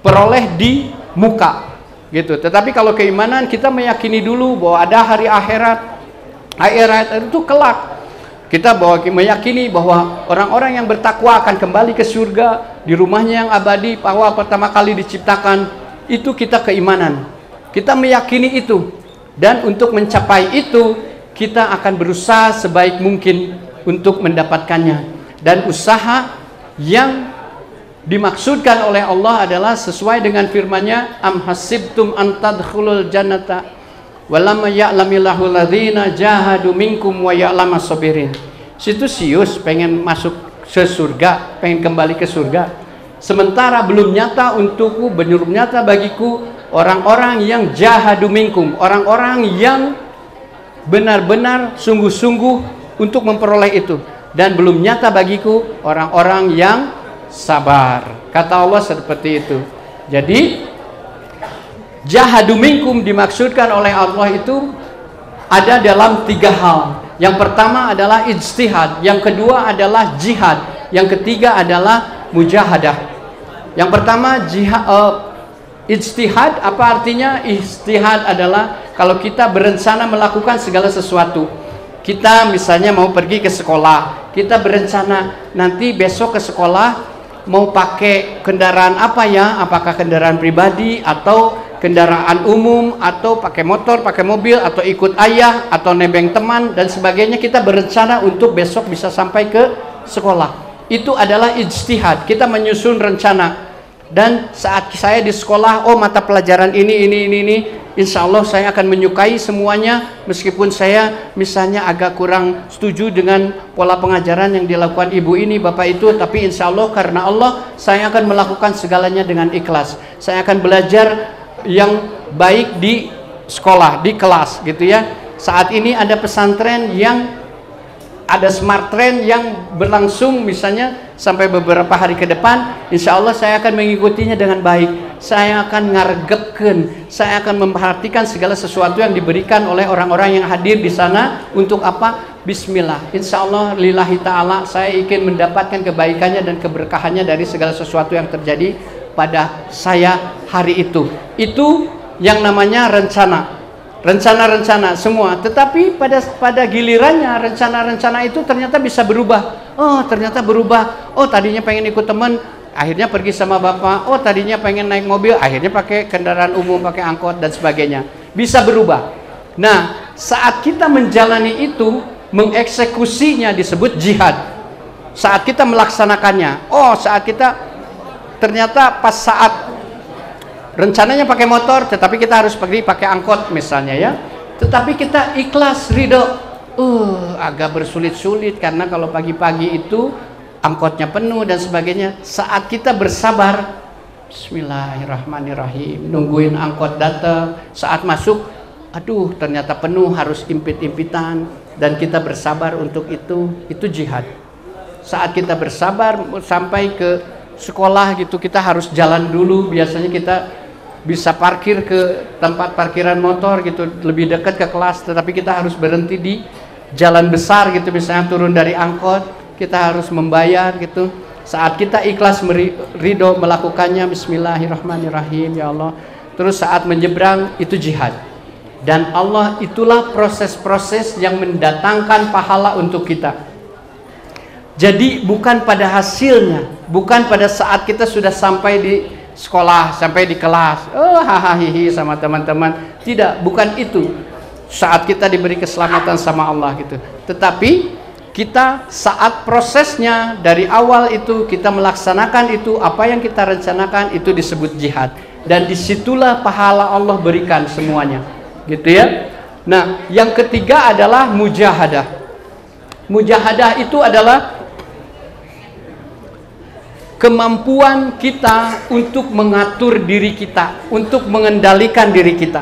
peroleh di muka gitu. Tetapi kalau keimanan kita meyakini dulu bahwa ada hari akhirat itu kelak. Kita meyakini bahwa orang-orang yang bertakwa akan kembali ke surga di rumahnya yang abadi, awal pertama kali diciptakan. Itu kita keimanan. Kita meyakini itu. Dan untuk mencapai itu, kita akan berusaha sebaik mungkin untuk mendapatkannya. Dan usaha Yang dimaksudkan oleh Allah adalah sesuai dengan firman-Nya, am hasibtum an tadkhulul jannata walamma ya'lamillahu ladzina jahadu minkum wa ya'lamas sabirin. Situ sius pengen masuk ke surga, pengen kembali ke surga, sementara belum nyata untukku, belum nyata bagiku orang-orang yang jahadu minkum, orang-orang yang benar-benar sungguh-sungguh untuk memperoleh itu, dan belum nyata bagiku orang-orang yang sabar. Kata Allah seperti itu. Jadi jahadu minkum dimaksudkan oleh Allah itu ada dalam 3 hal. Yang pertama adalah ijtihad, yang kedua adalah jihad, yang ketiga adalah mujahadah. Yang pertama ijtihad. Apa artinya? Ijtihad adalah kalau kita berencana melakukan segala sesuatu. Kita misalnya mau pergi ke sekolah, kita berencana nanti besok ke sekolah mau pakai kendaraan apa ya, apakah kendaraan pribadi atau kendaraan umum, atau pakai motor, pakai mobil, atau ikut ayah, atau nebeng teman dan sebagainya. Kita berencana untuk besok bisa sampai ke sekolah. Itu adalah ijtihad, kita menyusun rencana. Dan saat saya di sekolah, oh mata pelajaran ini, insya Allah saya akan menyukai semuanya, meskipun saya misalnya agak kurang setuju dengan pola pengajaran yang dilakukan ibu ini, bapak itu, tapi insya Allah karena Allah saya akan melakukan segalanya dengan ikhlas. Saya akan belajar yang baik di sekolah, di kelas gitu ya. Saat ini ada pesantren yang ada smart train yang berlangsung misalnya sampai beberapa hari ke depan, insya Allah saya akan mengikutinya dengan baik. Saya akan ngargepkeun, saya akan memperhatikan segala sesuatu yang diberikan oleh orang-orang yang hadir di sana. Untuk apa? Bismillah, insya Allah lillahi ta'ala, saya ingin mendapatkan kebaikannya dan keberkahannya dari segala sesuatu yang terjadi pada saya hari itu. Itu yang namanya rencana semua. Tetapi pada gilirannya rencana-rencana itu ternyata bisa berubah. Oh ternyata berubah. Oh tadinya pengen ikut teman, akhirnya pergi sama bapak. Oh tadinya pengen naik mobil, akhirnya pakai kendaraan umum, pakai angkot dan sebagainya. Bisa berubah. Nah saat kita menjalani itu, mengeksekusinya disebut jihad. Saat kita melaksanakannya, oh saat kita ternyata pas saat rencananya pakai motor, tetapi kita harus pergi pakai angkot misalnya ya. Tetapi kita ikhlas, ridho. Agak bersulit-sulit karena kalau pagi-pagi itu angkotnya penuh dan sebagainya. Saat kita bersabar, bismillahirrahmanirrahim, nungguin angkot datang. Saat masuk, aduh ternyata penuh, harus impit-impitan, dan kita bersabar untuk itu jihad. Saat kita bersabar sampai ke sekolah gitu, kita harus jalan dulu. Biasanya kita bisa parkir ke tempat parkiran motor gitu, lebih dekat ke kelas, tetapi kita harus berhenti di jalan besar gitu, misalnya turun dari angkot, kita harus membayar gitu. Saat kita ikhlas ridho melakukannya, bismillahirrahmanirrahim, ya Allah. Terus saat menyeberang, itu jihad. Dan Allah itulah proses-proses yang mendatangkan pahala untuk kita. Jadi bukan pada hasilnya, bukan pada saat kita sudah sampai di sekolah, sampai di kelas, oh hahaha sama teman-teman, tidak, bukan itu saat kita diberi keselamatan sama Allah gitu. Tetapi kita saat prosesnya dari awal itu kita melaksanakan itu, apa yang kita rencanakan itu disebut jihad, dan disitulah pahala Allah berikan semuanya gitu ya. Nah yang ketiga adalah mujahadah. Mujahadah itu adalah kemampuan kita untuk mengatur diri kita, untuk mengendalikan diri kita.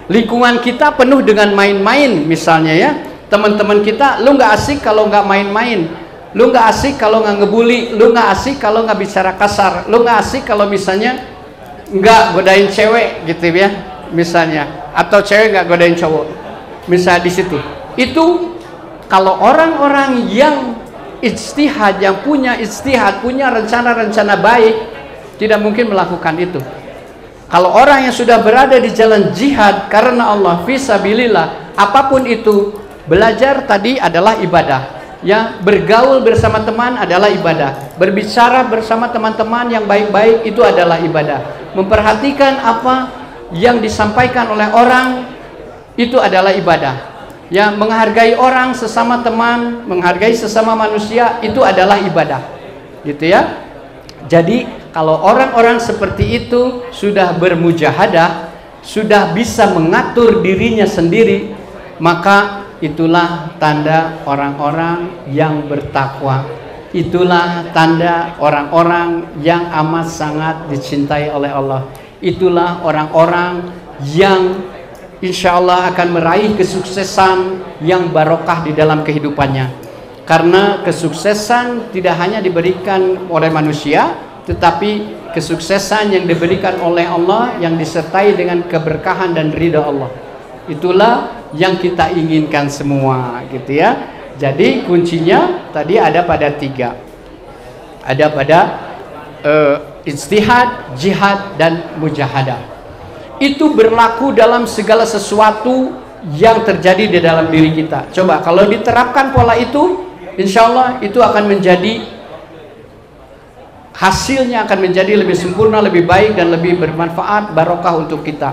Lingkungan kita penuh dengan main-main misalnya ya. Teman-teman kita, lu nggak asik kalau nggak main-main, lu nggak asik kalau nggak ngebully, lu nggak asik kalau nggak bicara kasar, lu nggak asik kalau misalnya nggak godain cewek gitu ya misalnya, atau cewek nggak godain cowok misalnya. Di situ itu kalau orang-orang yang ijtihad, yang punya ijtihad, punya rencana-rencana baik, tidak mungkin melakukan itu. Kalau orang yang sudah berada di jalan jihad karena Allah, fisabilillah, apapun itu, belajar tadi adalah ibadah ya, bergaul bersama teman adalah ibadah, berbicara bersama teman-teman yang baik-baik itu adalah ibadah, memperhatikan apa yang disampaikan oleh orang itu adalah ibadah ya, menghargai orang, sesama teman, menghargai sesama manusia itu adalah ibadah. gitu ya. Jadi kalau orang-orang seperti itu sudah bermujahadah, sudah bisa mengatur dirinya sendiri, maka itulah tanda orang-orang yang bertakwa. Itulah tanda orang-orang yang amat sangat dicintai oleh Allah. Itulah orang-orang yang insya Allah akan meraih kesuksesan yang barokah di dalam kehidupannya. Karena kesuksesan tidak hanya diberikan oleh manusia, tetapi kesuksesan yang diberikan oleh Allah yang disertai dengan keberkahan dan ridha Allah. Itulah yang kita inginkan semua, gitu ya. Jadi kuncinya tadi ada pada 3. Ada pada ijtihad, jihad, dan mujahadah. Itu berlaku dalam segala sesuatu yang terjadi di dalam diri kita. Coba kalau diterapkan pola itu, insya Allah itu akan menjadi, hasilnya akan menjadi lebih sempurna, lebih baik, dan lebih bermanfaat, barokah untuk kita.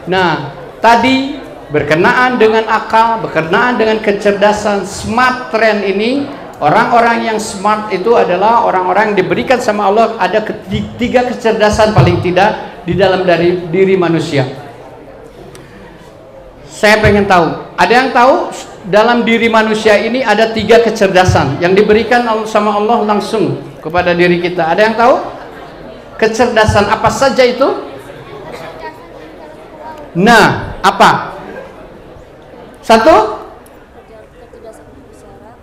Nah, tadi berkenaan dengan akal, berkenaan dengan kecerdasan, smart trend ini, orang-orang yang smart itu adalah orang-orang yang diberikan sama Allah ada 3 kecerdasan paling tidak di dalam dari diri manusia. Saya pengen tahu, ada yang tahu dalam diri manusia ini ada 3 kecerdasan yang diberikan sama Allah langsung kepada diri kita. Ada yang tahu? Kecerdasan apa saja itu? Nah, apa? 1? Kecerdasan bicara,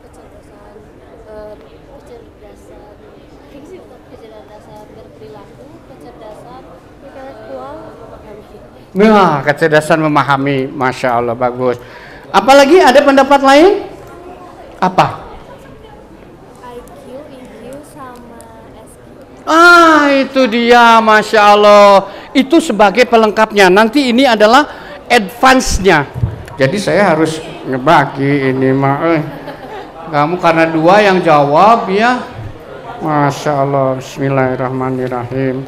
kecerdasan berperilaku, kecerdasan intelektual, Nah, kecerdasan memahami, Masya Allah, bagus. Apalagi ada pendapat lain? Apa? IQ, EQ, sama SQ. Itu dia, Masya Allah. Itu sebagai pelengkapnya. Nanti ini adalah advance-nya. Jadi saya harus ngebagi ini mah. Kamu karena 2 yang jawab ya. Masya Allah. Bismillahirrahmanirrahim.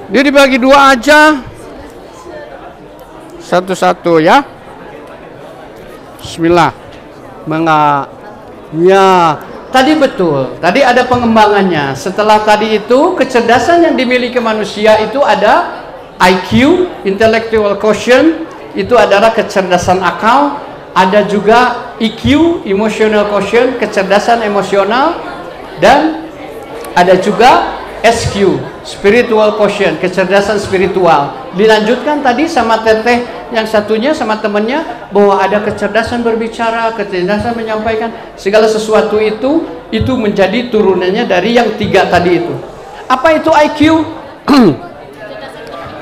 Dia dibagi 2 aja. Satu-satu ya. Bismillah. Ya, tadi betul. Tadi ada pengembangannya. Setelah tadi itu kecerdasan yang dimiliki manusia itu ada IQ, intellectual quotient, itu adalah kecerdasan akal. Ada juga EQ, emotional quotient, kecerdasan emosional, dan ada juga SQ, spiritual quotient, kecerdasan spiritual. Dilanjutkan tadi sama teteh yang satunya sama temannya bahwa ada kecerdasan berbicara, kecerdasan menyampaikan, segala sesuatu itu menjadi turunannya dari yang 3 tadi itu. Apa itu IQ?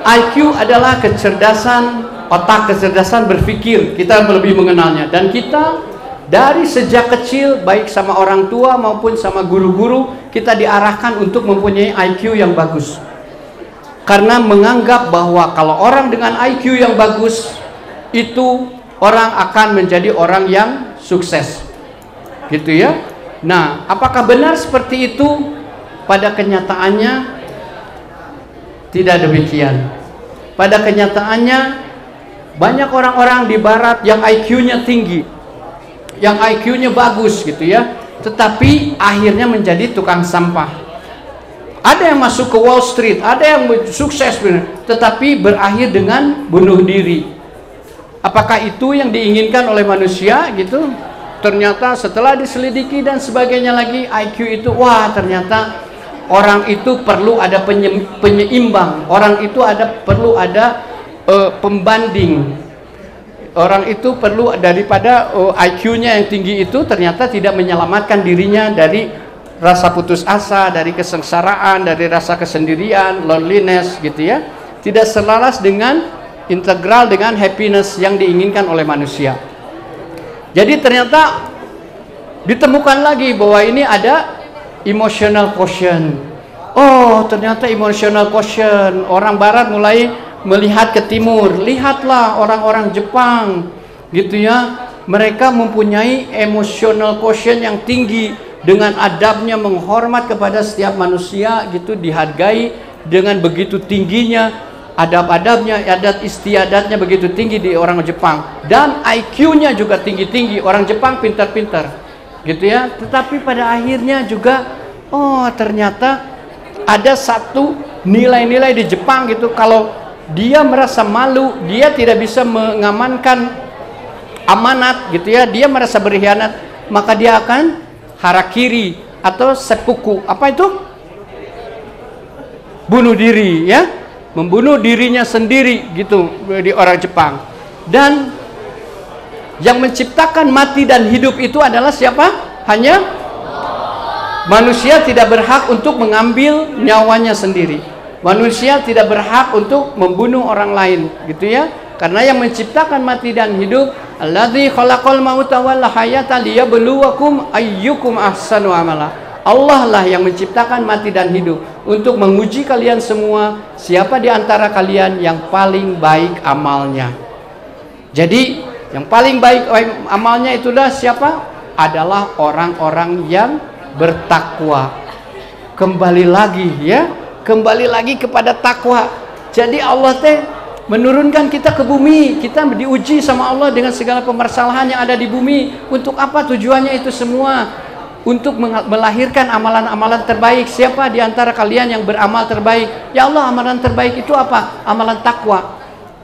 IQ adalah kecerdasan otak, kecerdasan berpikir. Kita lebih mengenalnya, dan kita dari sejak kecil baik sama orang tua maupun sama guru-guru kita diarahkan untuk mempunyai IQ yang bagus, karena menganggap bahwa kalau orang dengan IQ yang bagus itu orang akan menjadi orang yang sukses, gitu ya. Nah, apakah benar seperti itu? Pada kenyataannya tidak demikian. Pada kenyataannya banyak orang-orang di barat yang IQ-nya tinggi, yang IQ-nya bagus gitu ya, tetapi akhirnya menjadi tukang sampah. Ada yang masuk ke Wall Street, ada yang sukses, tetapi berakhir dengan bunuh diri. Apakah itu yang diinginkan oleh manusia gitu? Ternyata setelah diselidiki dan sebagainya lagi, IQ itu, wah ternyata orang itu perlu ada penyeimbang, orang itu perlu ada pembanding. Orang itu perlu daripada IQ-nya yang tinggi itu ternyata tidak menyelamatkan dirinya dari rasa putus asa, dari kesengsaraan, dari rasa kesendirian, loneliness gitu ya. Tidak selaras dengan integral dengan happiness yang diinginkan oleh manusia. Jadi ternyata ditemukan lagi bahwa ini ada emotional quotient. Oh, ternyata emotional quotient. Orang barat mulai melihat ke timur, lihatlah orang-orang Jepang gitu ya, mereka mempunyai emotional quotient yang tinggi, dengan adabnya menghormat kepada setiap manusia gitu, dihargai dengan begitu tingginya, adab-adabnya, adat istiadatnya begitu tinggi di orang Jepang, dan IQ-nya juga tinggi-tinggi. Orang Jepang pintar-pintar gitu ya, tetapi pada akhirnya juga oh ternyata ada satu nilai-nilai di Jepang gitu, kalau dia merasa malu, dia tidak bisa mengamankan amanat gitu ya, dia merasa berkhianat, maka dia akan harakiri atau seppuku. Apa itu? Bunuh diri ya, membunuh dirinya sendiri gitu di orang Jepang. Dan yang menciptakan mati dan hidup itu adalah siapa? Hanya manusia tidak berhak untuk mengambil nyawanya sendiri. Manusia tidak berhak untuk membunuh orang lain, gitu ya. Karena yang menciptakan mati dan hidup, alladzi khalaqal mauta wal hayata liyabluwakum ayyukum ahsanu amala. Allah lah yang menciptakan mati dan hidup untuk menguji kalian semua, siapa di antara kalian yang paling baik amalnya. Jadi, yang paling baik amalnya itulah siapa? Adalah orang-orang yang bertakwa. Kembali lagi ya, kembali lagi kepada takwa. Jadi Allah teh menurunkan kita ke bumi, kita diuji sama Allah dengan segala permasalahan yang ada di bumi. Untuk apa tujuannya itu semua? Untuk melahirkan amalan-amalan terbaik. Siapa di antara kalian yang beramal terbaik? Ya Allah, amalan terbaik itu apa? Amalan takwa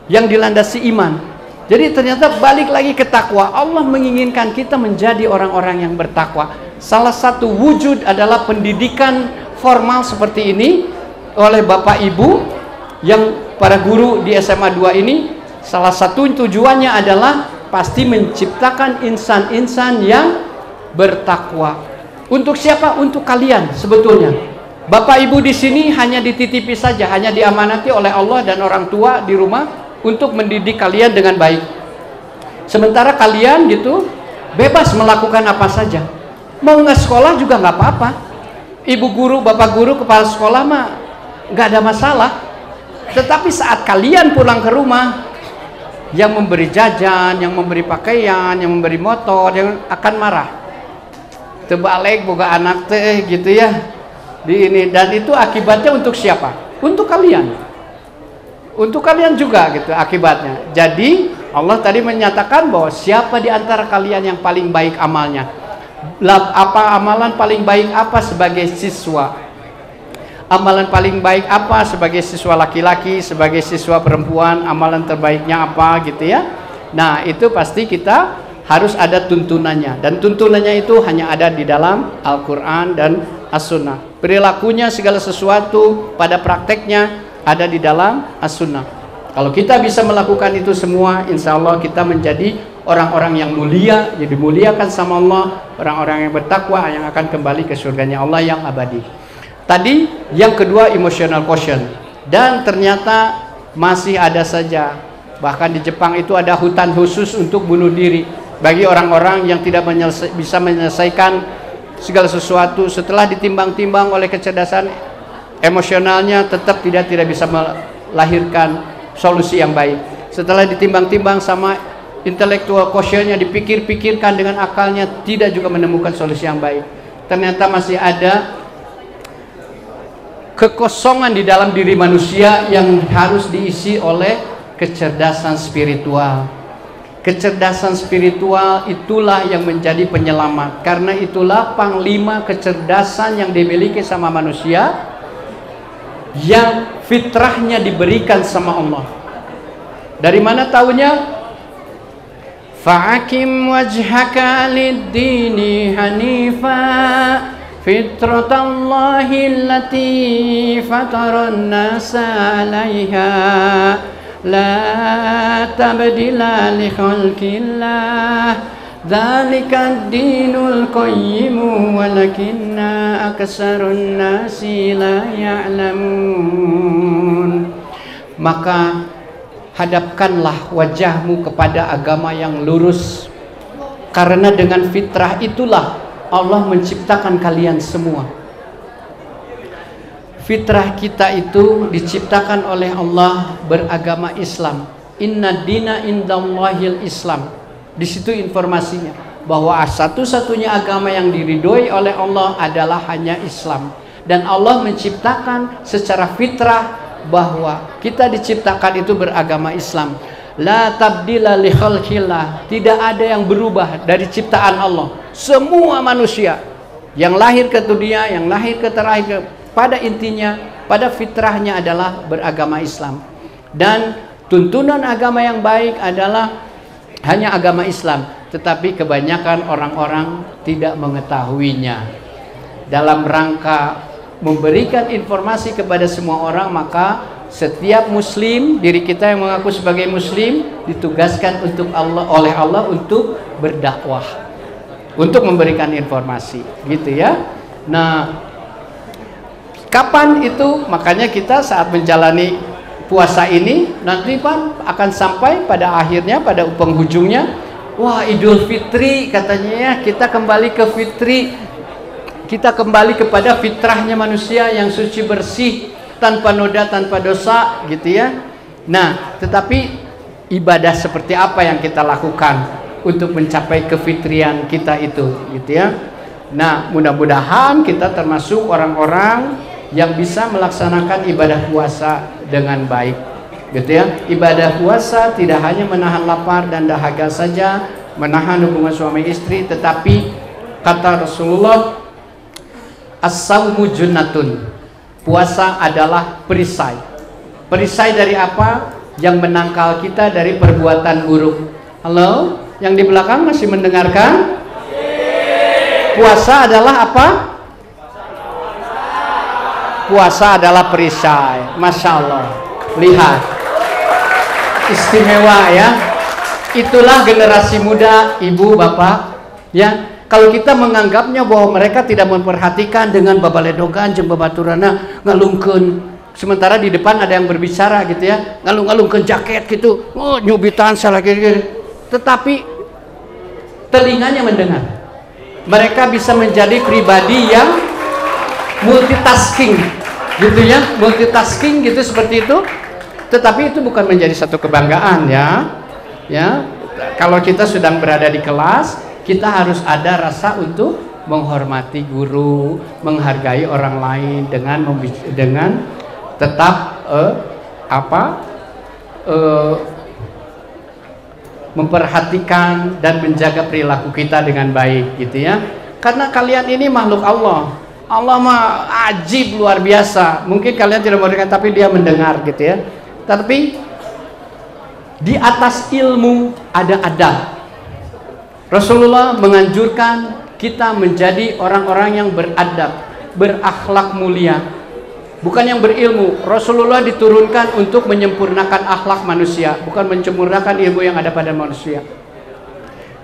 yang dilandasi iman. Jadi ternyata balik lagi ke takwa. Allah menginginkan kita menjadi orang-orang yang bertakwa. Salah satu wujud adalah pendidikan formal seperti ini oleh Bapak Ibu yang para guru di SMA 2 ini. Salah satu tujuannya adalah pasti menciptakan insan-insan yang bertakwa. Untuk siapa? Untuk kalian sebetulnya. Bapak Ibu di sini hanya dititipi saja, hanya diamanati oleh Allah dan orang tua di rumah untuk mendidik kalian dengan baik. Sementara kalian gitu bebas melakukan apa saja. Mau nggak sekolah juga nggak apa-apa. Ibu guru, bapak guru, kepala sekolah mah nggak ada masalah. Tetapi saat kalian pulang ke rumah, yang memberi jajan, yang memberi pakaian, yang memberi motor, yang akan marah. Terbalik boga anak teh gitu ya. Di ini, dan itu akibatnya untuk siapa? Untuk kalian. Untuk kalian juga gitu akibatnya. Jadi Allah tadi menyatakan bahwa siapa di antara kalian yang paling baik amalnya? Apa amalan paling baik apa sebagai siswa? Amalan paling baik apa sebagai siswa laki-laki, sebagai siswa perempuan? Amalan terbaiknya apa gitu ya? Nah, itu pasti kita harus ada tuntunannya, dan tuntunannya itu hanya ada di dalam Al-Quran dan As-Sunnah. Perilakunya segala sesuatu pada prakteknya ada di dalam As-Sunnah. Kalau kita bisa melakukan itu semua, insya Allah kita menjadi orang-orang yang mulia, jadi dimuliakan sama Allah, orang-orang yang bertakwa yang akan kembali ke surganya Allah yang abadi. Tadi yang kedua emotional quotient, dan ternyata masih ada saja, bahkan di Jepang itu ada hutan khusus untuk bunuh diri bagi orang-orang yang tidak bisa menyelesaikan segala sesuatu. Setelah ditimbang-timbang oleh kecerdasan emosionalnya, tetap tidak bisa melahirkan solusi yang baik. Setelah ditimbang-timbang sama intellectual quotientnya, dipikir-pikirkan dengan akalnya, tidak juga menemukan solusi yang baik. Ternyata masih ada kekosongan di dalam diri manusia yang harus diisi oleh kecerdasan spiritual. Kecerdasan spiritual itulah yang menjadi penyelamat. Karena itulah panglima kecerdasan yang dimiliki sama manusia, yang fitrahnya diberikan sama Allah. Dari mana taunya? Fa'akim wajhaka lid-dini hanifa fitratallahi allati fataran nasa 'alaiha la tabdila li khalqillah dzalikad dinul qayyimu walakinna aksarun nasi la ya'lamun. Maka hadapkanlah wajahmu kepada agama yang lurus, karena dengan fitrah itulah Allah menciptakan kalian semua. Fitrah kita itu diciptakan oleh Allah beragama Islam. Inna dina indallahil Islam. Di situ informasinya bahwa satu-satunya agama yang diridhoi oleh Allah adalah hanya Islam. Dan Allah menciptakan secara fitrah bahwa kita diciptakan itu beragama Islam. La tabdila li khalqillah. Tidak ada yang berubah dari ciptaan Allah. Semua manusia Yang lahir ke dunia, yang lahir ke terakhir, pada intinya, pada fitrahnya adalah beragama Islam. Dan tuntunan agama yang baik adalah hanya agama Islam, tetapi kebanyakan orang-orang tidak mengetahuinya. Dalam rangka memberikan informasi kepada semua orang, maka setiap muslim, diri kita yang mengaku sebagai muslim, ditugaskan oleh Allah untuk berdakwah, untuk memberikan informasi, gitu ya. Nah, kapan itu? Makanya kita saat menjalani puasa ini nanti akan sampai pada akhirnya, pada penghujungnya, wah, Idul Fitri katanya ya, kita kembali ke fitri, kita kembali kepada fitrahnya manusia yang suci bersih, tanpa noda, tanpa dosa, gitu ya. Nah, tetapi ibadah seperti apa yang kita lakukan untuk mencapai kefitrian kita itu, gitu ya. Nah, mudah-mudahan kita termasuk orang-orang yang bisa melaksanakan ibadah puasa dengan baik, gitu ya. Ibadah puasa tidak hanya menahan lapar dan dahaga saja, menahan hubungan suami istri, tetapi kata Rasulullah, as-saumu junnatun, puasa adalah perisai. Perisai dari apa? Yang menangkal kita dari perbuatan buruk. Halo, yang di belakang masih mendengarkan? Puasa adalah apa? Puasa adalah perisai. Masya Allah, lihat, istimewa ya. Itulah generasi muda, ibu, bapak, ya. Kalau kita menganggapnya bahwa mereka tidak memperhatikan dengan babaledogan, jeung babaturana ngalungkeun, sementara di depan ada yang berbicara, gitu ya, ngalung-ngalungkeun jaket gitu, oh, nyubitan salah gitu. Tetapi telinganya mendengar. Mereka bisa menjadi pribadi yang multitasking, gitu ya, multitasking gitu, seperti itu. Tetapi itu bukan menjadi satu kebanggaan ya. Ya, kalau kita sedang berada di kelas, kita harus ada rasa untuk menghormati guru, menghargai orang lain dengan tetap memperhatikan dan menjaga perilaku kita dengan baik, gitu ya. Karena kalian ini makhluk Allah. Allah mah ajib, luar biasa. Mungkin kalian tidak mendengar, tapi dia mendengar, gitu ya. Tapi di atas ilmu ada adab. Rasulullah menganjurkan kita menjadi orang-orang yang beradab, berakhlak mulia, bukan yang berilmu. Rasulullah diturunkan untuk menyempurnakan akhlak manusia, bukan menyempurnakan ilmu yang ada pada manusia.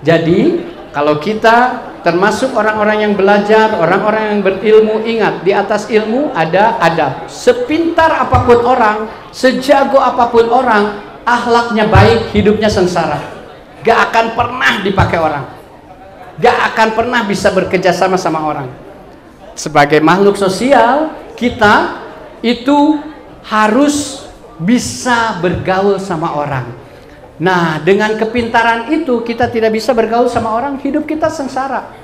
Jadi kalau kita termasuk orang-orang yang belajar, orang-orang yang berilmu, ingat, di atas ilmu ada adab. Sepintar apapun orang, sejago apapun orang, akhlaknya baik, hidupnya sengsara. Gak akan pernah dipakai orang, gak akan pernah bisa bekerja sama sama orang. Sebagai makhluk sosial, kita itu harus bisa bergaul sama orang. Nah, dengan kepintaran itu kita tidak bisa bergaul sama orang, hidup kita sengsara.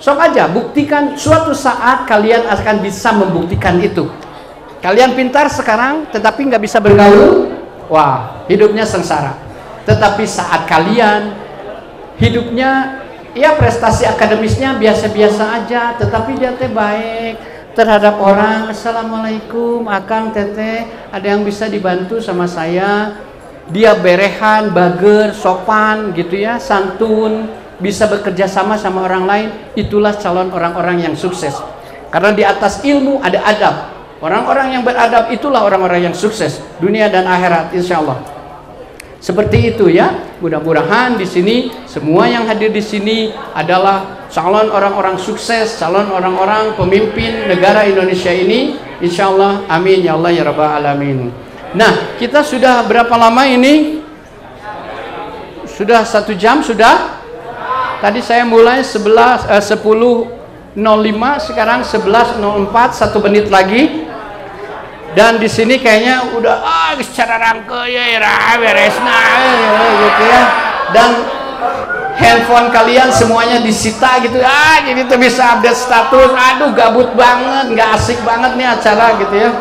Sok aja buktikan, suatu saat kalian akan bisa membuktikan itu. Kalian pintar sekarang tetapi nggak bisa bergaul, wah, hidupnya sengsara. Tetapi saat kalian hidupnya, ya prestasi akademisnya biasa-biasa aja, tetapi dia teh baik terhadap orang. Assalamualaikum akang, teteh, ada yang bisa dibantu sama saya? Dia berehan, bager, sopan, gitu ya, santun, bisa bekerja sama sama orang lain. Itulah calon orang-orang yang sukses. Karena di atas ilmu ada adab. Orang-orang yang beradab itulah orang-orang yang sukses dunia dan akhirat, insya Allah. Seperti itu ya. Mudah-mudahan di sini semua yang hadir di sini adalah calon orang-orang sukses, calon orang-orang pemimpin negara Indonesia ini. Insya Allah, amin ya Allah ya rabbal alamin. Nah, kita sudah berapa lama ini? Sudah 1 jam sudah? Tadi saya mulai 10.05, sekarang 11.04, 1 menit lagi. Dan di sini kayaknya udah secara rangka ya beresna gitu ya. Dan handphone kalian semuanya disita gitu. Jadi tuh bisa update status. Aduh, gabut banget, nggak asik banget nih acara gitu ya.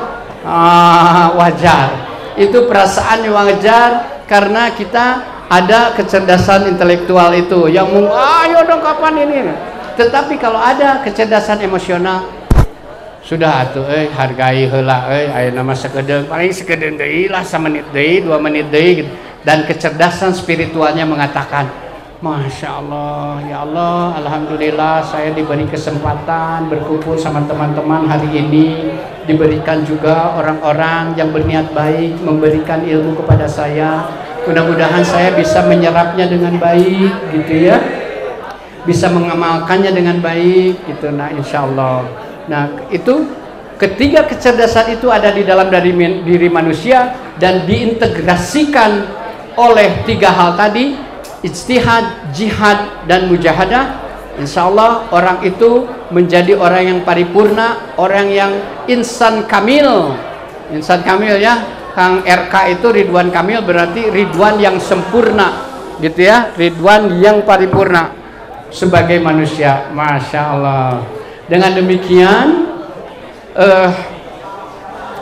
Wajar. Itu perasaan yang wajar karena kita ada kecerdasan intelektual itu yang ayo dong kapan ini. Tetapi kalau ada kecerdasan emosional, sudah atuh hargai heula aya nama sakedeung, paling sakedeung deui lah, 1 menit deui, 2 menit deui gitu. Dan kecerdasan spiritualnya mengatakan, Masya Allah, ya Allah, Alhamdulillah saya diberi kesempatan berkumpul sama teman-teman hari ini, diberikan juga orang-orang yang berniat baik memberikan ilmu kepada saya. Mudah-mudahan saya bisa menyerapnya dengan baik gitu ya, bisa mengamalkannya dengan baik gitu. Nah insya Allah, nah itu ketiga kecerdasan itu ada di dalam diri manusia dan diintegrasikan oleh 3 hal tadi, ijtihad, jihad, dan mujahadah. Insya Allah orang itu menjadi orang yang paripurna, orang yang insan kamil. Insan kamil ya, Kang RK itu Ridwan Kamil, berarti Ridwan yang sempurna gitu ya, Ridwan yang paripurna sebagai manusia. Masya Allah. Dengan demikian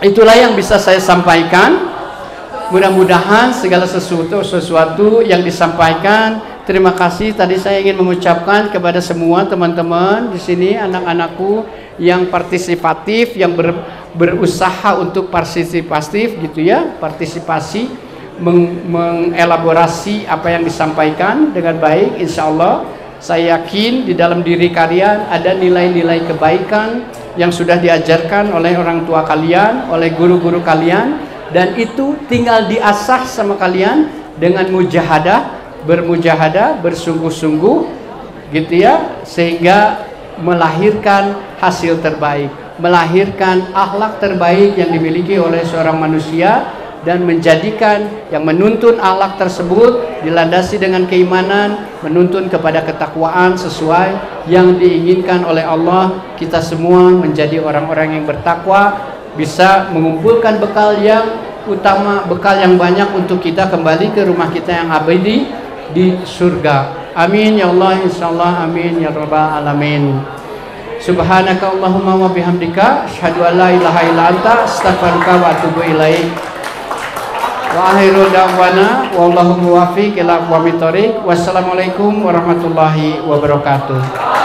itulah yang bisa saya sampaikan. Mudah-mudahan segala sesuatu yang disampaikan, terima kasih. Tadi saya ingin mengucapkan kepada semua teman-teman di sini, anak-anakku yang partisipatif, yang berusaha untuk partisipatif gitu ya, partisipasi, mengelaborasi apa yang disampaikan dengan baik. Insya Allah saya yakin di dalam diri kalian ada nilai-nilai kebaikan yang sudah diajarkan oleh orang tua kalian, oleh guru-guru kalian, dan itu tinggal diasah sama kalian dengan mujahadah, bermujahadah, bersungguh-sungguh gitu ya, sehingga melahirkan hasil terbaik, melahirkan akhlak terbaik yang dimiliki oleh seorang manusia, dan menjadikan yang menuntun akhlak tersebut dilandasi dengan keimanan, menuntun kepada ketakwaan sesuai yang diinginkan oleh Allah. Kita semua menjadi orang-orang yang bertakwa, bisa mengumpulkan bekal yang utama, bekal yang banyak untuk kita kembali ke rumah kita yang abadi di surga. Amin ya Allah, insyaallah, amin ya rabbal alamin. Subhanaka Allahumma wa bihamdika asyhadu an la ilaha illa anta astaghfiruka wa atubu ilaik. Wa akhiru da'wana wallahu muwaffiq ila aqwamit thoriq. Wassalamualaikum warahmatullahi wabarakatuh.